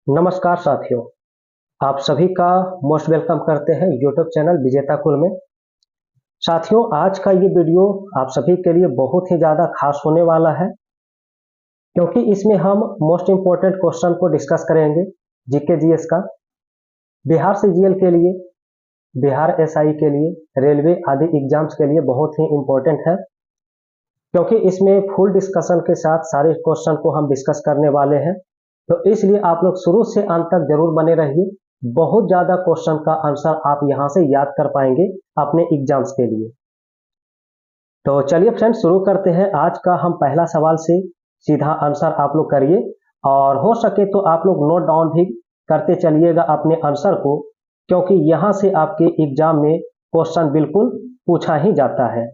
नमस्कार साथियों, आप सभी का मोस्ट वेलकम करते हैं यूट्यूब चैनल विजेता कुल में। साथियों, आज का ये वीडियो आप सभी के लिए बहुत ही ज़्यादा खास होने वाला है, क्योंकि इसमें हम मोस्ट इम्पोर्टेंट क्वेश्चन को डिस्कस करेंगे। जीके जीएस का बिहार सीजीएल के लिए, बिहार एसआई के लिए, रेलवे आदि एग्जाम्स के लिए बहुत ही इम्पोर्टेंट है, क्योंकि इसमें फुल डिस्कशन के साथ सारे क्वेश्चन को हम डिस्कस करने वाले हैं। तो इसलिए आप लोग शुरू से अंत तक जरूर बने रहिए। बहुत ज़्यादा क्वेश्चन का आंसर आप यहाँ से याद कर पाएंगे अपने एग्जाम्स के लिए। तो चलिए फ्रेंड्स, शुरू करते हैं। आज का हम पहला सवाल से सीधा आंसर आप लोग करिए, और हो सके तो आप लोग नोट डाउन भी करते चलिएगा अपने आंसर को, क्योंकि यहाँ से आपके एग्जाम में क्वेश्चन बिल्कुल पूछा ही जाता है।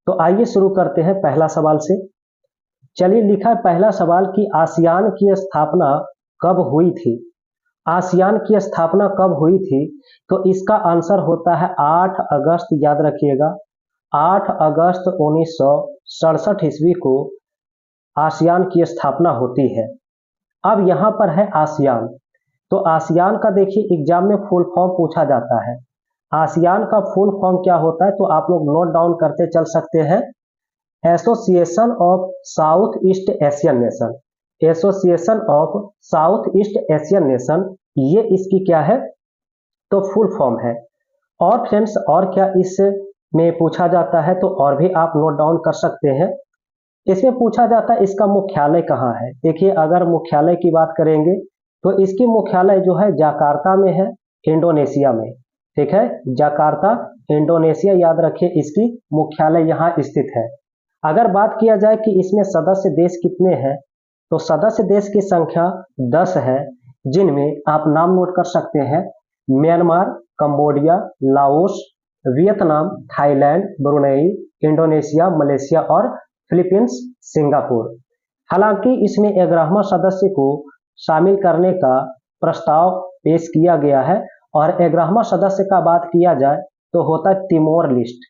तो आइए शुरू करते हैं पहला सवाल से। चलिए, लिखा है पहला सवाल कि आसियान की स्थापना कब हुई थी। आसियान की स्थापना कब हुई थी? तो इसका आंसर होता है 8 अगस्त। याद रखिएगा, 8 अगस्त 1967 ईस्वी को आसियान की स्थापना होती है। अब यहाँ पर है आसियान, तो आसियान का देखिए एग्जाम में फुल फॉर्म पूछा जाता है। आसियान का फुल फॉर्म क्या होता है? तो आप लोग नोट डाउन करते चल सकते हैं। Association of south east Asian nation, association of south east Asian nation, ये इसकी क्या है? तो फुल फॉर्म है। और फ्रेंड्स, और क्या इसमें पूछा जाता है? तो और भी आप नोट डाउन कर सकते हैं। इसमें पूछा जाता है इसका मुख्यालय कहाँ है। देखिए, अगर मुख्यालय की बात करेंगे तो इसकी मुख्यालय जो है जकार्ता में है, इंडोनेशिया में। ठीक है, जकार्ता, इंडोनेशिया, याद रखिए इसकी मुख्यालय यहाँ स्थित है। अगर बात किया जाए कि इसमें सदस्य देश कितने हैं, तो सदस्य देश की संख्या 10 है, जिनमें आप नाम नोट कर सकते हैं: Myanmar, Cambodia, Laos, Vietnam, Thailand, Brunei, Indonesia, Malaysia और फिलीपींस, सिंगापुर। हालांकि इसमें 11वां सदस्य को शामिल करने का प्रस्ताव पेश किया गया है, और 11वां सदस्य का बात किया जाए तो होता है तिमोर लिस्ट।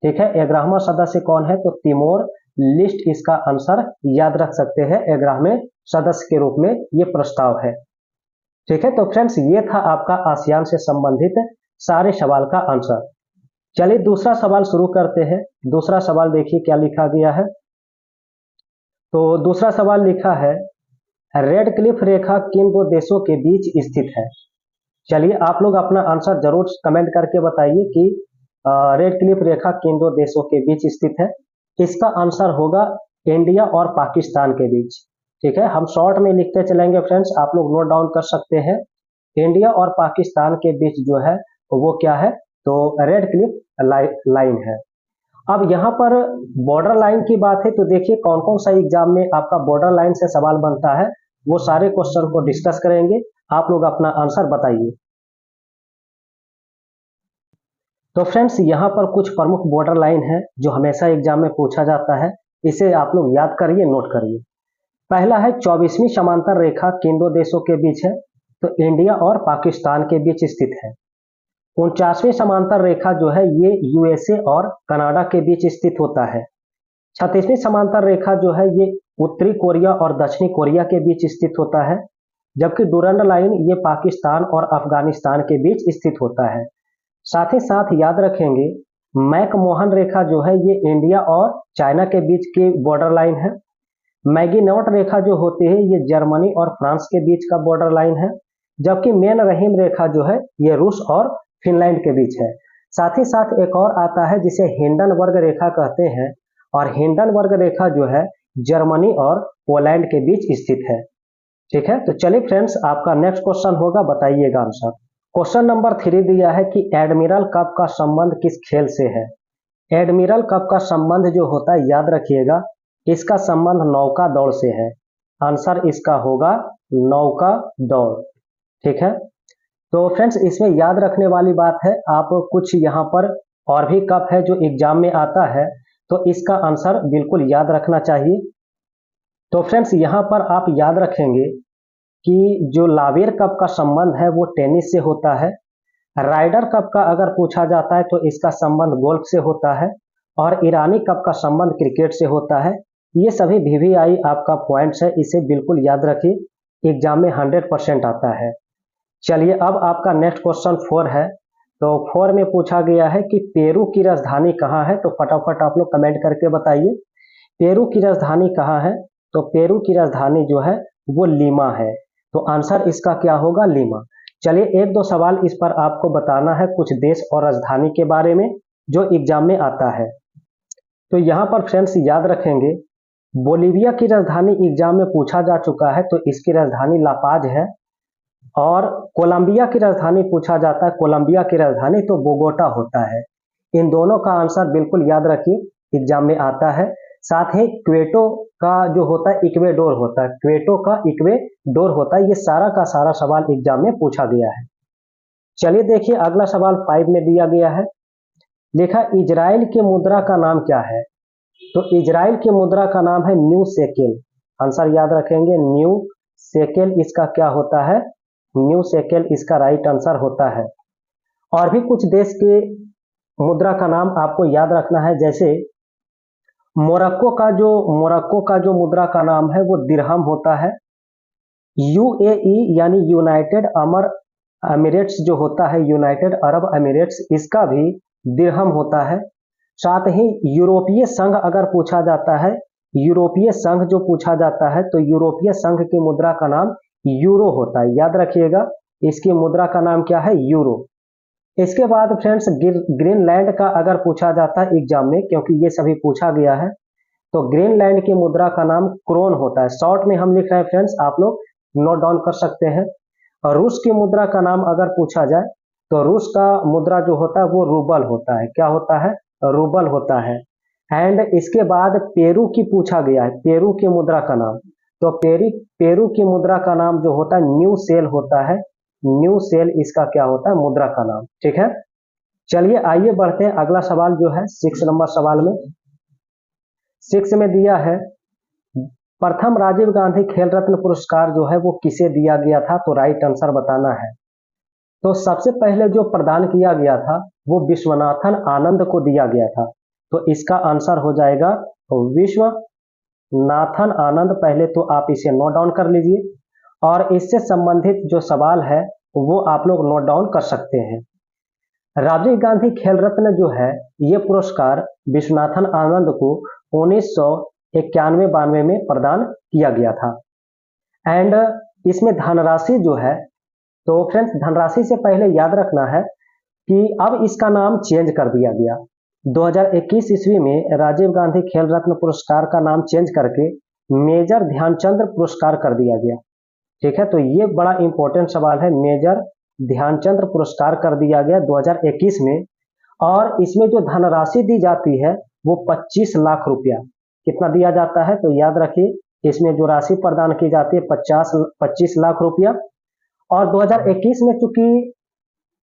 ठीक है, 11वां सदस्य कौन है? तो तिमोर लिस्ट इसका आंसर याद रख सकते हैं। 11वें सदस्य के रूप में ये प्रस्ताव है। ठीक है, तो फ्रेंड्स, ये था आपका आसियान से संबंधित सारे सवाल का आंसर। चलिए दूसरा सवाल शुरू करते हैं। दूसरा सवाल देखिए क्या लिखा गया है। तो दूसरा सवाल लिखा है, रेड क्लिफ रेखा किन दो देशों के बीच स्थित है। चलिए आप लोग अपना आंसर जरूर कमेंट करके बताइए कि रेड क्लिफ रेखा किन दो देशों के बीच स्थित है। इसका आंसर होगा इंडिया और पाकिस्तान के बीच। ठीक है, हम शॉर्ट में लिखते चलेंगे फ्रेंड्स, आप लोग नोट डाउन कर सकते हैं। इंडिया और पाकिस्तान के बीच जो है वो क्या है? तो रेड क्लिफ लाइन है। अब यहाँ पर बॉर्डर लाइन की बात है, तो देखिए कौन कौन सा एग्जाम में आपका बॉर्डर लाइन से सवाल बनता है, वो सारे क्वेश्चन को डिस्कस करेंगे। आप लोग अपना आंसर बताइए। तो फ्रेंड्स, यहाँ पर कुछ प्रमुख बॉर्डर लाइन है जो हमेशा एग्जाम में पूछा जाता है। इसे आप लोग याद करिए, नोट करिए। पहला है 24वीं समांतर रेखा किन दो देशों के बीच है? तो इंडिया और पाकिस्तान के बीच स्थित है। 49वीं समांतर रेखा जो है ये यूएसए और कनाडा के बीच स्थित होता है। 36वीं समांतर रेखा जो है ये उत्तरी कोरिया और दक्षिणी कोरिया के बीच स्थित होता है। जबकि डूरंड लाइन ये पाकिस्तान और अफगानिस्तान के बीच स्थित होता है। साथ ही साथ याद रखेंगे, मैकमोहन रेखा जो है ये इंडिया और चाइना के बीच की बॉर्डर लाइन है। मैगीनॉट रेखा जो होती है ये जर्मनी और फ्रांस के बीच का बॉर्डर लाइन है। जबकि मेन रहीम रेखा जो है ये रूस और फिनलैंड के बीच है। साथ ही साथ एक और आता है जिसे हिंडनबर्ग रेखा कहते हैं, और हिंडनबर्ग रेखा जो है जर्मनी और पोलैंड के बीच स्थित है। ठीक है, तो चलिए फ्रेंड्स, आपका नेक्स्ट क्वेश्चन होगा, बताइएगा आंसर। क्वेश्चन नंबर 3 दिया है कि एडमिरल कप का संबंध किस खेल से है। एडमिरल कप का संबंध जो होता है, याद रखिएगा, इसका संबंध नौका दौड़ से है। आंसर इसका होगा नौका दौड़। ठीक है, तो फ्रेंड्स, इसमें याद रखने वाली बात है, आप कुछ यहाँ पर और भी कप है जो एग्जाम में आता है, तो इसका आंसर बिल्कुल याद रखना चाहिए। तो फ्रेंड्स, यहाँ पर आप याद रखेंगे कि जो लावेर कप का संबंध है वो टेनिस से होता है। राइडर कप का अगर पूछा जाता है तो इसका संबंध गोल्फ से होता है। और ईरानी कप का संबंध क्रिकेट से होता है। ये सभी वीवीआई आपका पॉइंट्स है, इसे बिल्कुल याद रखिए। एग्जाम में 100% आता है। चलिए अब आपका नेक्स्ट क्वेश्चन 4 है। तो 4 में पूछा गया है कि पेरू की राजधानी कहाँ है। तो फटाफट आप लोग कमेंट करके बताइए पेरू की राजधानी कहाँ है। तो पेरू की राजधानी जो है वो लीमा है। तो आंसर इसका क्या होगा, लीमा। चलिए एक दो सवाल इस पर आपको बताना है, कुछ देश और राजधानी के बारे में जो एग्जाम में आता है। तो यहाँ पर फ्रेंड्स याद रखेंगे, बोलीविया की राजधानी एग्जाम में पूछा जा चुका है, तो इसकी राजधानी लापाज है। और कोलंबिया की राजधानी पूछा जाता है, कोलंबिया की राजधानी तो बोगोटा होता है। इन दोनों का आंसर बिल्कुल याद रखिए, एग्जाम में आता है। साथ ही क्वेटो का जो होता है इक्वेडोर होता है, क्वेटो का इक्वेडोर होता है। ये सारा का सारा सवाल एग्जाम में पूछा गया है। चलिए देखिए अगला सवाल 5 में दिया गया है, लिखा इजराइल की मुद्रा का नाम क्या है। तो इजराइल की मुद्रा का नाम है न्यू शेकेल। आंसर याद रखेंगे, न्यू शेकेल इसका क्या होता है, न्यू शेकेल इसका राइट आंसर होता है। और भी कुछ देश के मुद्रा का नाम आपको याद रखना है, जैसे मोरक्को का जो मुद्रा का नाम है वो दिरहम होता है। यूएई यानी यूनाइटेड अमर एमिरेट्स जो होता है, यूनाइटेड अरब एमिरेट्स, इसका भी दिरहम होता है। साथ ही यूरोपीय संघ अगर पूछा जाता है, यूरोपीय संघ जो पूछा जाता है, तो यूरोपीय संघ की मुद्रा का नाम यूरो होता है। याद रखिएगा इसकी मुद्रा का नाम क्या है, यूरो। इसके बाद फ्रेंड्स ग्रीनलैंड का अगर पूछा जाता है एग्जाम में, क्योंकि ये सभी पूछा गया है, तो ग्रीनलैंड की मुद्रा का नाम क्रोन होता है। शॉर्ट में हम लिख रहे हैं फ्रेंड्स, आप लोग नोट डाउन कर सकते हैं। और रूस की मुद्रा का नाम अगर पूछा जाए, तो रूस का मुद्रा जो होता है वो रूबल होता है। क्या होता है, रूबल होता है। एंड इसके बाद पेरू की पूछा गया है, पेरू की मुद्रा का नाम, तो पेरू की मुद्रा का नाम जो होता है न्यू सेल होता है। न्यू सेल इसका क्या होता है, मुद्रा का नाम। ठीक है, चलिए आइए बढ़ते हैं। अगला सवाल जो है 6 नंबर सवाल में, 6 में दिया है प्रथम राजीव गांधी खेल रत्न पुरस्कार जो है वो किसे दिया गया था। तो राइट आंसर बताना है। तो सबसे पहले जो प्रदान किया गया था वो विश्वनाथन आनंद को दिया गया था। तो इसका आंसर हो जाएगा विश्वनाथन आनंद। पहले तो आप इसे नोट डाउन कर लीजिए, और इससे संबंधित जो सवाल है वो आप लोग नोट डाउन कर सकते हैं। राजीव गांधी खेल रत्न जो है ये पुरस्कार विश्वनाथन आनंद को 1991-92 में प्रदान किया गया था। एंड इसमें धनराशि जो है, तो फ्रेंड्स धनराशि से पहले याद रखना है कि अब इसका नाम चेंज कर दिया गया। 2021 ईस्वी में राजीव गांधी खेल रत्न पुरस्कार का नाम चेंज करके मेजर ध्यानचंद पुरस्कार कर दिया गया। ठीक है, तो ये बड़ा इंपॉर्टेंट सवाल है, मेजर ध्यानचंद पुरस्कार कर दिया गया 2021 में। और इसमें जो धनराशि दी जाती है वो 25 लाख रुपया। कितना दिया जाता है, तो याद रखिए इसमें जो राशि प्रदान की जाती है 25 लाख रुपया। और 2021 में चूंकि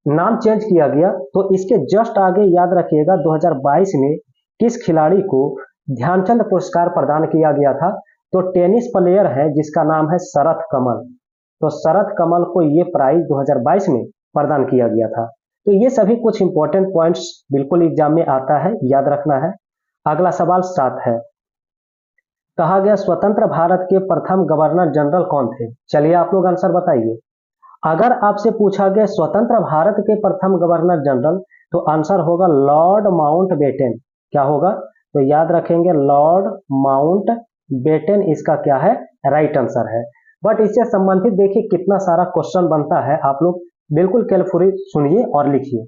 नाम चेंज किया गया, तो इसके जस्ट आगे याद रखिएगा 2022 में किस खिलाड़ी को ध्यानचंद पुरस्कार प्रदान किया गया था। तो टेनिस प्लेयर है जिसका नाम है शरथ कमल। तो शरथ कमल को ये प्राइज 2022 में प्रदान किया गया था। तो ये सभी कुछ इंपॉर्टेंट पॉइंट्स बिल्कुल एग्जाम में आता है, याद रखना है। अगला सवाल 7 है, कहा गया स्वतंत्र भारत के प्रथम गवर्नर जनरल कौन थे। चलिए आप लोग आंसर बताइए। अगर आपसे पूछा गया स्वतंत्र भारत के प्रथम गवर्नर जनरल, तो आंसर होगा लॉर्ड माउंटबेटन। क्या होगा, तो याद रखेंगे लॉर्ड माउंटबेटन इसका क्या है, राइट आंसर है। बट इससे संबंधित देखिए कितना सारा क्वेश्चन बनता है, आप लोग बिल्कुल केयरफुली सुनिए और लिखिए।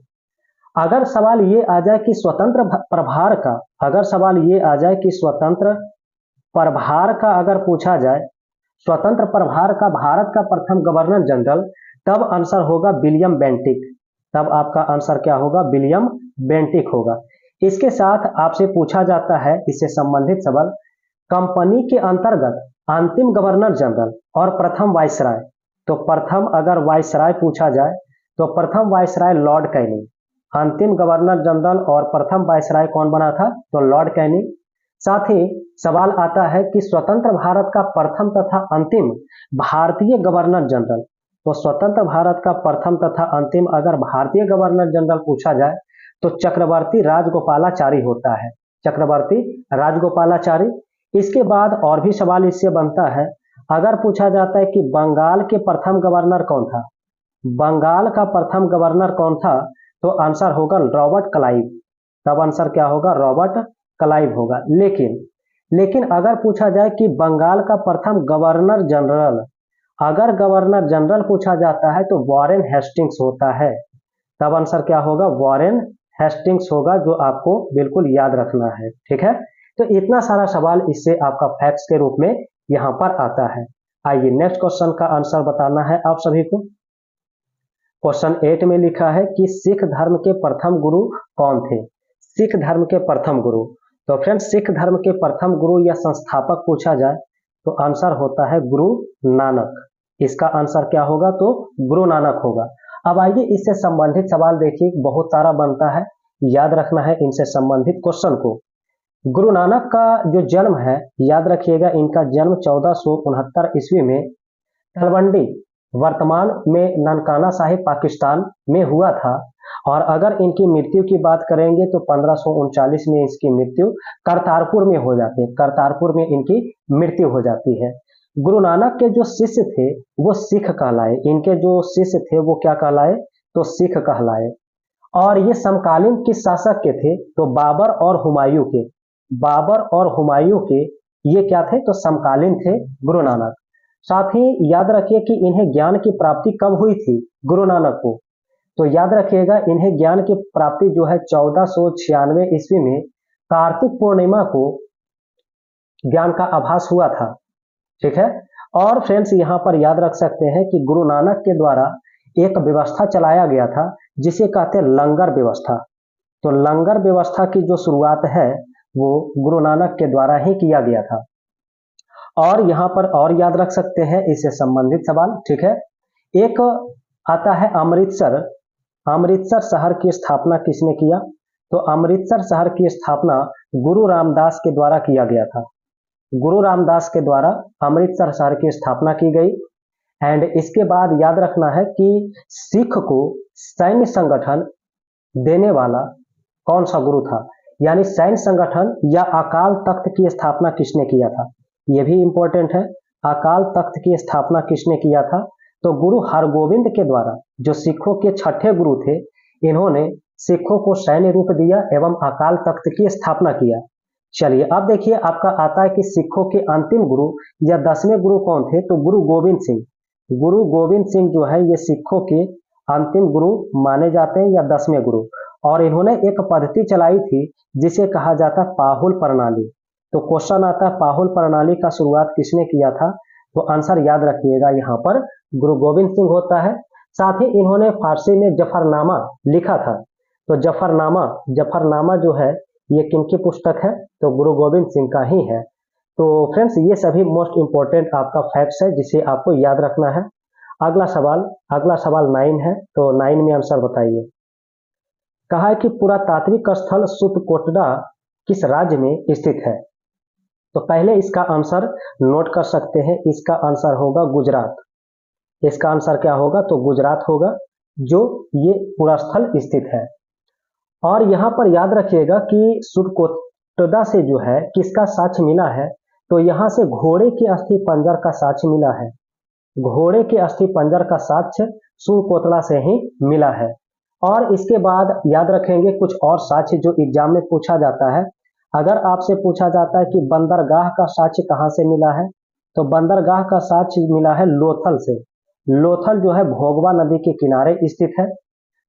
अगर सवाल ये आ जाए कि स्वतंत्र प्रभार का, अगर सवाल ये आ जाए कि स्वतंत्र प्रभार का अगर पूछा जाए, स्वतंत्र प्रभार का भारत का प्रथम गवर्नर जनरल, तब आंसर होगा विलियम बेंटिक। तब आपका आंसर क्या होगा, विलियम बेंटिक होगा। इसके साथ आपसे पूछा जाता है इससे संबंधित सवाल, कंपनी के अंतर्गत अंतिम गवर्नर जनरल और प्रथम वायसराय। तो प्रथम अगर वायसराय पूछा जाए, तो प्रथम वायसराय लॉर्ड कैनिंग। अंतिम गवर्नर जनरल और प्रथम वायसराय कौन बना था, तो लॉर्ड कैनिंग। साथ ही सवाल आता है कि स्वतंत्र भारत का प्रथम तथा अंतिम भारतीय गवर्नर जनरल। तो स्वतंत्र भारत का प्रथम तथा अंतिम अगर भारतीय गवर्नर जनरल पूछा जाए, तो चक्रवर्ती राजगोपालाचारी होता है, चक्रवर्ती राजगोपालाचारी। इसके बाद और भी सवाल इससे बनता है, अगर पूछा जाता है कि बंगाल के प्रथम गवर्नर कौन था, बंगाल का प्रथम गवर्नर कौन था, तो आंसर होगा रॉबर्ट क्लाइव। तब आंसर क्या होगा, रॉबर्ट क्लाइव होगा। लेकिन अगर पूछा जाए कि बंगाल का प्रथम गवर्नर जनरल, अगर गवर्नर जनरल पूछा जाता है तो वॉरेन हेस्टिंग्स होता है। तब आंसर क्या होगा, वॉरेन हेस्टिंग्स होगा, जो आपको बिल्कुल याद रखना है। ठीक है, तो इतना सारा सवाल इससे आपका फैक्ट्स के रूप में यहां पर आता है। आइए नेक्स्ट क्वेश्चन का आंसर बताना है आप सभी को। क्वेश्चन 8 में लिखा है कि सिख धर्म के प्रथम गुरु कौन थे। सिख धर्म के प्रथम गुरु, तो फ्रेंड्स सिख धर्म के प्रथम गुरु या संस्थापक पूछा जाए तो आंसर होता है गुरु नानक। इसका आंसर क्या होगा, तो गुरु नानक होगा। अब आइए इससे संबंधित सवाल देखिए, बहुत सारा बनता है, याद रखना है इनसे संबंधित क्वेश्चन को। गुरु नानक का जो जन्म है, याद रखिएगा, इनका जन्म 1469 ईस्वी में तलवंडी, वर्तमान में ननकाना साहिब पाकिस्तान में हुआ था। और अगर इनकी मृत्यु की बात करेंगे तो 1539 में इसकी मृत्यु करतारपुर में हो जाती है, करतारपुर में इनकी मृत्यु हो जाती है। गुरु नानक के जो शिष्य थे वो सिख कहलाए, इनके जो शिष्य थे वो क्या कहलाए, तो सिख कहलाए। और ये समकालीन किस शासक के थे, तो बाबर और हुमायूं के। बाबर और हुमायूं के ये क्या थे, तो समकालीन थे गुरु नानक। साथ ही याद रखिए कि इन्हें ज्ञान की प्राप्ति कब हुई थी, गुरु नानक को, तो याद रखिएगा इन्हें ज्ञान की प्राप्ति जो है 1496 ईस्वी में कार्तिक पूर्णिमा को ज्ञान का आभास हुआ था। ठीक है, और फ्रेंड्स यहाँ पर याद रख सकते हैं कि गुरु नानक के द्वारा एक व्यवस्था चलाया गया था जिसे कहते हैं लंगर व्यवस्था। तो लंगर व्यवस्था की जो शुरुआत है वो गुरु नानक के द्वारा ही किया गया था। और यहाँ पर और याद रख सकते हैं इससे संबंधित सवाल। ठीक है, एक आता है अमृतसर। अमृतसर शहर की स्थापना किसने किया, तो अमृतसर शहर की स्थापना गुरु रामदास के द्वारा किया गया था। गुरु रामदास के द्वारा अमृतसर शहर की स्थापना की गई। एंड इसके बाद याद रखना है कि सिख को सैन्य संगठन देने वाला कौन सा गुरु था, यानी सैन्य संगठन या अकाल तख्त की स्थापना किसने किया था, यह भी इंपॉर्टेंट है। अकाल तख्त की स्थापना किसने किया था, तो गुरु हरगोविंद के द्वारा, जो सिखों के छठे गुरु थे, इन्होंने सिखों को सैन्य रूप दिया एवं अकाल तख्त की स्थापना किया। चलिए अब देखिए आपका आता है कि सिखों के अंतिम गुरु या 10वें गुरु कौन थे, तो गुरु गोविंद सिंह। गुरु गोविंद सिंह जो है ये सिखों के अंतिम गुरु माने जाते हैं या 10वें गुरु। और इन्होंने एक पद्धति चलाई थी जिसे कहा जाता है पाहुल प्रणाली। तो क्वेश्चन आता है पाहुल प्रणाली का शुरुआत किसने किया था, तो आंसर याद रखिएगा यहाँ पर गुरु गोविंद सिंह होता है। साथ ही इन्होंने फारसी में जफरनामा लिखा था। तो जफरनामा जो है ये किनकी पुस्तक है, तो गुरु गोविंद सिंह का ही है। तो फ्रेंड्स ये सभी मोस्ट इंपॉर्टेंट आपका फैक्ट्स है जिसे आपको याद रखना है। अगला सवाल 9 है, तो 9 में आंसर बताइए। कहा है कि पुरातात्विक स्थल सुतकोटड़ा किस राज्य में स्थित है, तो पहले इसका आंसर नोट कर सकते हैं। इसका आंसर होगा गुजरात। इसका आंसर क्या होगा, तो गुजरात होगा, जो ये पूरा स्थल स्थित है। और यहां पर याद रखिएगा कि सुरकोटड़ा से जो है किसका साक्ष्य मिला है, तो यहां से घोड़े के अस्थि पंजर का साक्ष्य मिला है। घोड़े के अस्थि पंजर का साक्ष्य सुरकोटड़ा से ही मिला है। और इसके बाद याद रखेंगे कुछ और साक्ष्य जो एग्जाम में पूछा जाता है। अगर आपसे पूछा जाता है कि बंदरगाह का साक्ष्य कहां से मिला है, तो बंदरगाह का साक्ष्य मिला है लोथल से। लोथल जो है भोगवा नदी के किनारे स्थित है।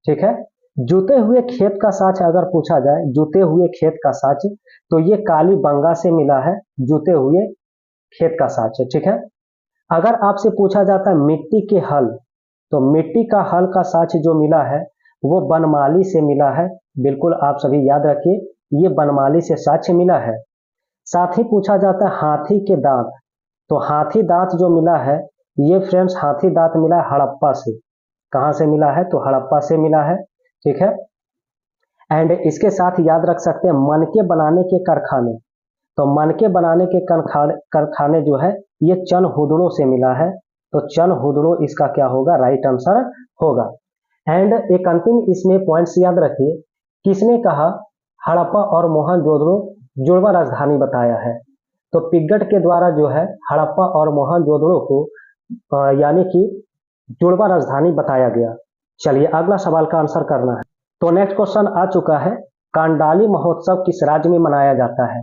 ठीक है, जुते हुए खेत का साक्ष्य अगर पूछा जाए, जुते हुए खेत का साक्ष्य, तो ये कालीबंगा से मिला है, जुते हुए खेत का साक्ष्य। ठीक है, अगर आपसे पूछा जाता है मिट्टी के हल, तो मिट्टी का हल का साक्ष्य जो मिला है वो बनमाली से मिला है। बिल्कुल आप सभी याद रखिए, ये बनमाली से साक्ष्य मिला है। साथ ही पूछा जाता है हाथी के दांत, तो हाथी दांत जो मिला है ये फ्रेंड्स हाथी दांत मिला है हड़प्पा से। कहां से मिला है, तो हड़प्पा से मिला है। ठीक है, एंड इसके साथ याद रख सकते हैं मनके बनाने के कारखाने, तो मनके बनाने के कारखाने जो है ये चनहुदड़ो से मिला है। तो चनहुदड़ो इसका क्या होगा, राइट आंसर होगा। एंड एक अंतिम इसमें पॉइंट्स याद रखिए, किसने कहा हड़प्पा और मोहनजोदड़ो जुड़वा राजधानी बताया है, तो पिग्गट के द्वारा जो है हड़प्पा और मोहनजोदड़ो को यानी कि जुड़वा राजधानी बताया गया। चलिए अगला सवाल का आंसर करना है। तो नेक्स्ट क्वेश्चन आ चुका है, कंडाली महोत्सव किस राज्य में मनाया जाता है?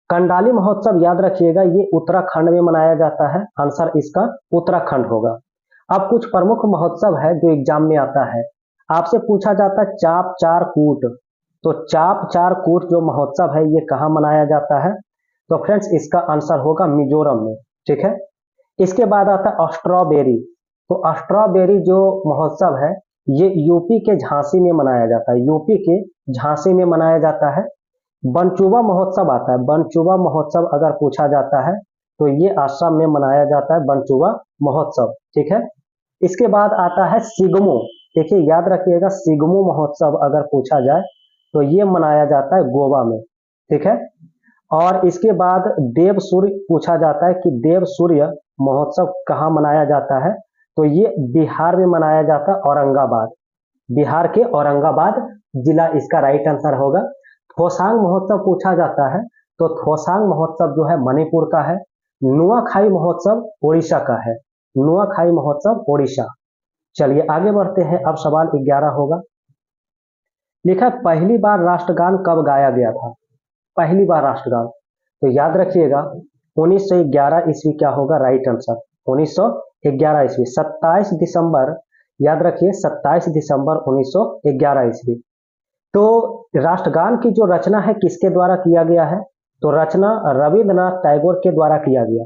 कंडाली महोत्सव याद रखिएगा ये उत्तराखंड में मनाया जाता है। आंसर इसका उत्तराखंड होगा। अब कुछ प्रमुख महोत्सव है जो एग्जाम में आता है। आपसे पूछा जाता है चाप चार कूट, तो चाप चार कूट जो महोत्सव है ये कहाँ मनाया जाता है? तो फ्रेंड्स इसका आंसर होगा मिजोरम में। ठीक है, इसके बाद आता है स्ट्रॉबेरी। तो स्ट्रॉबेरी जो महोत्सव है ये यूपी के झांसी में मनाया जाता है, यूपी के झांसी में मनाया जाता है। बनचुवा महोत्सव आता है, बनचुवा महोत्सव अगर पूछा जाता है तो ये आसाम में मनाया जाता है, बनचुवा महोत्सव। ठीक है, इसके बाद आता है सिगमो। देखिए याद रखिएगा सिगमो महोत्सव अगर पूछा जाए तो ये मनाया जाता है गोवा में। ठीक है, और इसके बाद देव सूर्य पूछा जाता है कि देव सूर्य महोत्सव कहाँ मनाया जाता है? तो ये बिहार में मनाया जाता है, औरंगाबाद, बिहार के औरंगाबाद जिला इसका राइट आंसर होगा। थोसांग महोत्सव पूछा जाता है तो थोसांग महोत्सव जो है मणिपुर का है। नुआखाई महोत्सव ओडिशा का है, नुआखाई महोत्सव ओडिशा। चलिए आगे बढ़ते हैं, अब सवाल 11 होगा। लिखा पहली बार राष्ट्रगान कब गाया गया था? पहली बार राष्ट्रगान, तो याद रखिएगा 1911 ईस्वी क्या होगा राइट आंसर? 1911 ईस्वी, 27 दिसंबर, याद रखिए 27 दिसंबर 1911 ईस्वी। तो राष्ट्रगान की जो रचना है किसके द्वारा किया गया है? तो रचना रविंद्रनाथ टैगोर के द्वारा किया गया।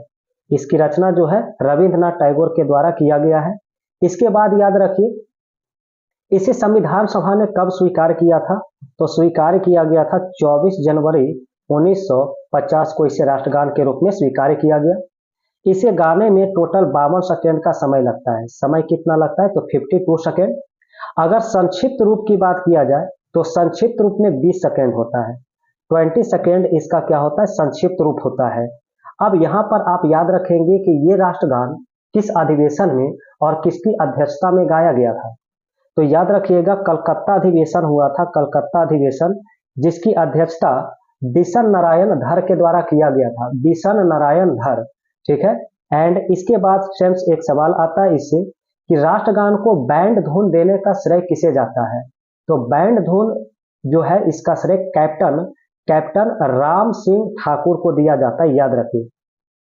इसकी रचना जो है रविंद्रनाथ टैगोर के द्वारा किया गया है। इसके बाद याद रखिए इसे संविधान सभा ने कब स्वीकार किया था? तो स्वीकार किया गया था 24 जनवरी 1950 को इसे राष्ट्रगान के रूप में स्वीकार किया गया। इसे गाने में टोटल 52 सेकेंड का समय लगता है। समय कितना लगता है? तो 52 सेकेंड। अगर संक्षिप्त रूप की बात किया जाए तो संक्षिप्त रूप में 20 सेकेंड होता है, 20 सेकेंड इसका क्या होता है? संक्षिप्त रूप होता है। अब यहाँ पर आप याद रखेंगे कि ये राष्ट्रगान किस अधिवेशन में और किसकी अध्यक्षता में गाया गया था? तो याद रखिएगा कलकत्ता अधिवेशन हुआ था, कलकत्ता अधिवेशन, जिसकी अध्यक्षता बिशन नारायण धर के द्वारा किया गया था, बिशन नारायण धर। ठीक है, एंड इसके बाद फ्रेंड्स एक सवाल आता है इससे कि राष्ट्रगान को बैंड धुन देने का श्रेय किसे जाता है? तो बैंड धुन जो है इसका श्रेय कैप्टन राम सिंह ठाकुर को दिया जाता है। याद रखिए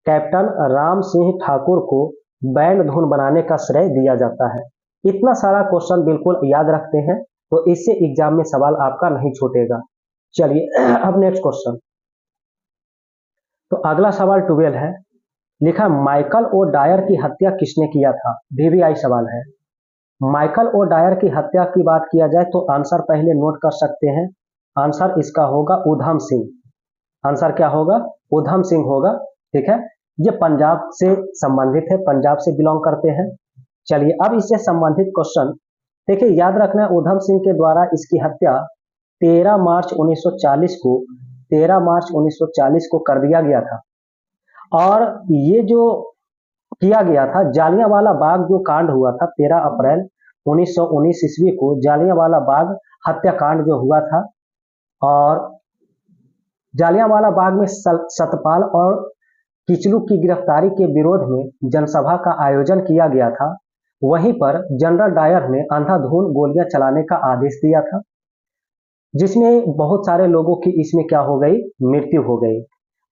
कैप्टन राम सिंह ठाकुर को बैंड धुन बनाने का श्रेय दिया जाता है। इतना सारा क्वेश्चन बिल्कुल याद रखते हैं तो इससे एग्जाम में सवाल आपका नहीं छूटेगा। चलिए अब नेक्स्ट क्वेश्चन। तो अगला सवाल 12 है। लिखा माइकल ओ डायर की हत्या किसने किया था? वीवीआई सवाल है। माइकल ओ डायर की हत्या की बात किया जाए तो आंसर पहले नोट कर सकते हैं। आंसर इसका होगा उधम सिंह। आंसर क्या होगा? उधम सिंह होगा। ठीक है, ये पंजाब से संबंधित है, पंजाब से बिलोंग करते हैं। चलिए अब इससे संबंधित क्वेश्चन देखिए, याद रखना उधम सिंह के द्वारा इसकी हत्या 13 मार्च 1940 को 13 मार्च 1940 को कर दिया गया था। और ये जो किया गया था जालियांवाला बाग जो कांड हुआ था 13 अप्रैल 1919 ईस्वी को जालियांवाला बाग हत्याकांड जो हुआ था, और जालियांवाला बाग में सतपाल और किचलू की गिरफ्तारी के विरोध में जनसभा का आयोजन किया गया था। वहीं पर जनरल डायर ने अंधाधुंध गोलियां चलाने का आदेश दिया था, जिसमें बहुत सारे लोगों की इसमें क्या हो गई? मृत्यु हो गई।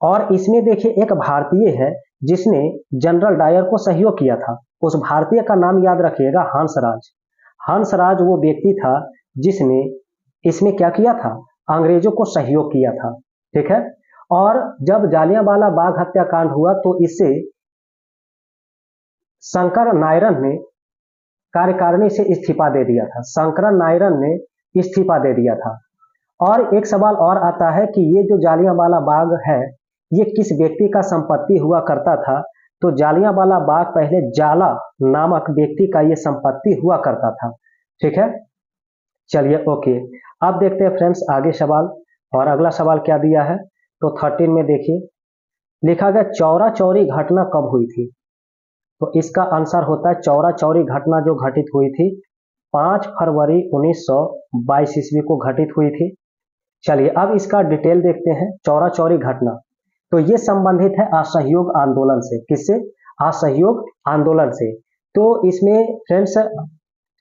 और इसमें देखिए एक भारतीय है जिसने जनरल डायर को सहयोग किया था। उस भारतीय का नाम याद रखिएगा हंसराज। हंसराज वो व्यक्ति था जिसने इसमें क्या किया था? अंग्रेजों को सहयोग किया था। ठीक है, और जब जालियांवाला बाग हत्याकांड हुआ तो इससे शंकर नायरन ने कार्यकारिणी से इस्तीफा दे दिया था, शंकर नायरन ने इस्तीफा दे दिया था। और एक सवाल और आता है कि ये जो जालियांवाला बाग है ये किस व्यक्ति का संपत्ति हुआ करता था? तो जालियांवाला बाग पहले जाला नामक व्यक्ति का ये संपत्ति हुआ करता था। ठीक है, चलिए ओके। अब देखते हैं फ्रेंड्स आगे सवाल, और अगला सवाल क्या दिया है? तो 13 में देखिए लिखा गया चौरा चौरी घटना कब हुई थी? तो इसका आंसर होता है चौरा चौरी घटना जो घटित हुई थी 5 फरवरी 1922 ईस्वी को घटित हुई थी। चलिए अब इसका डिटेल देखते हैं। चौरा चौरी घटना, तो ये संबंधित है असहयोग आंदोलन से। किससे? असहयोग आंदोलन से। तो इसमें फ्रेंड्स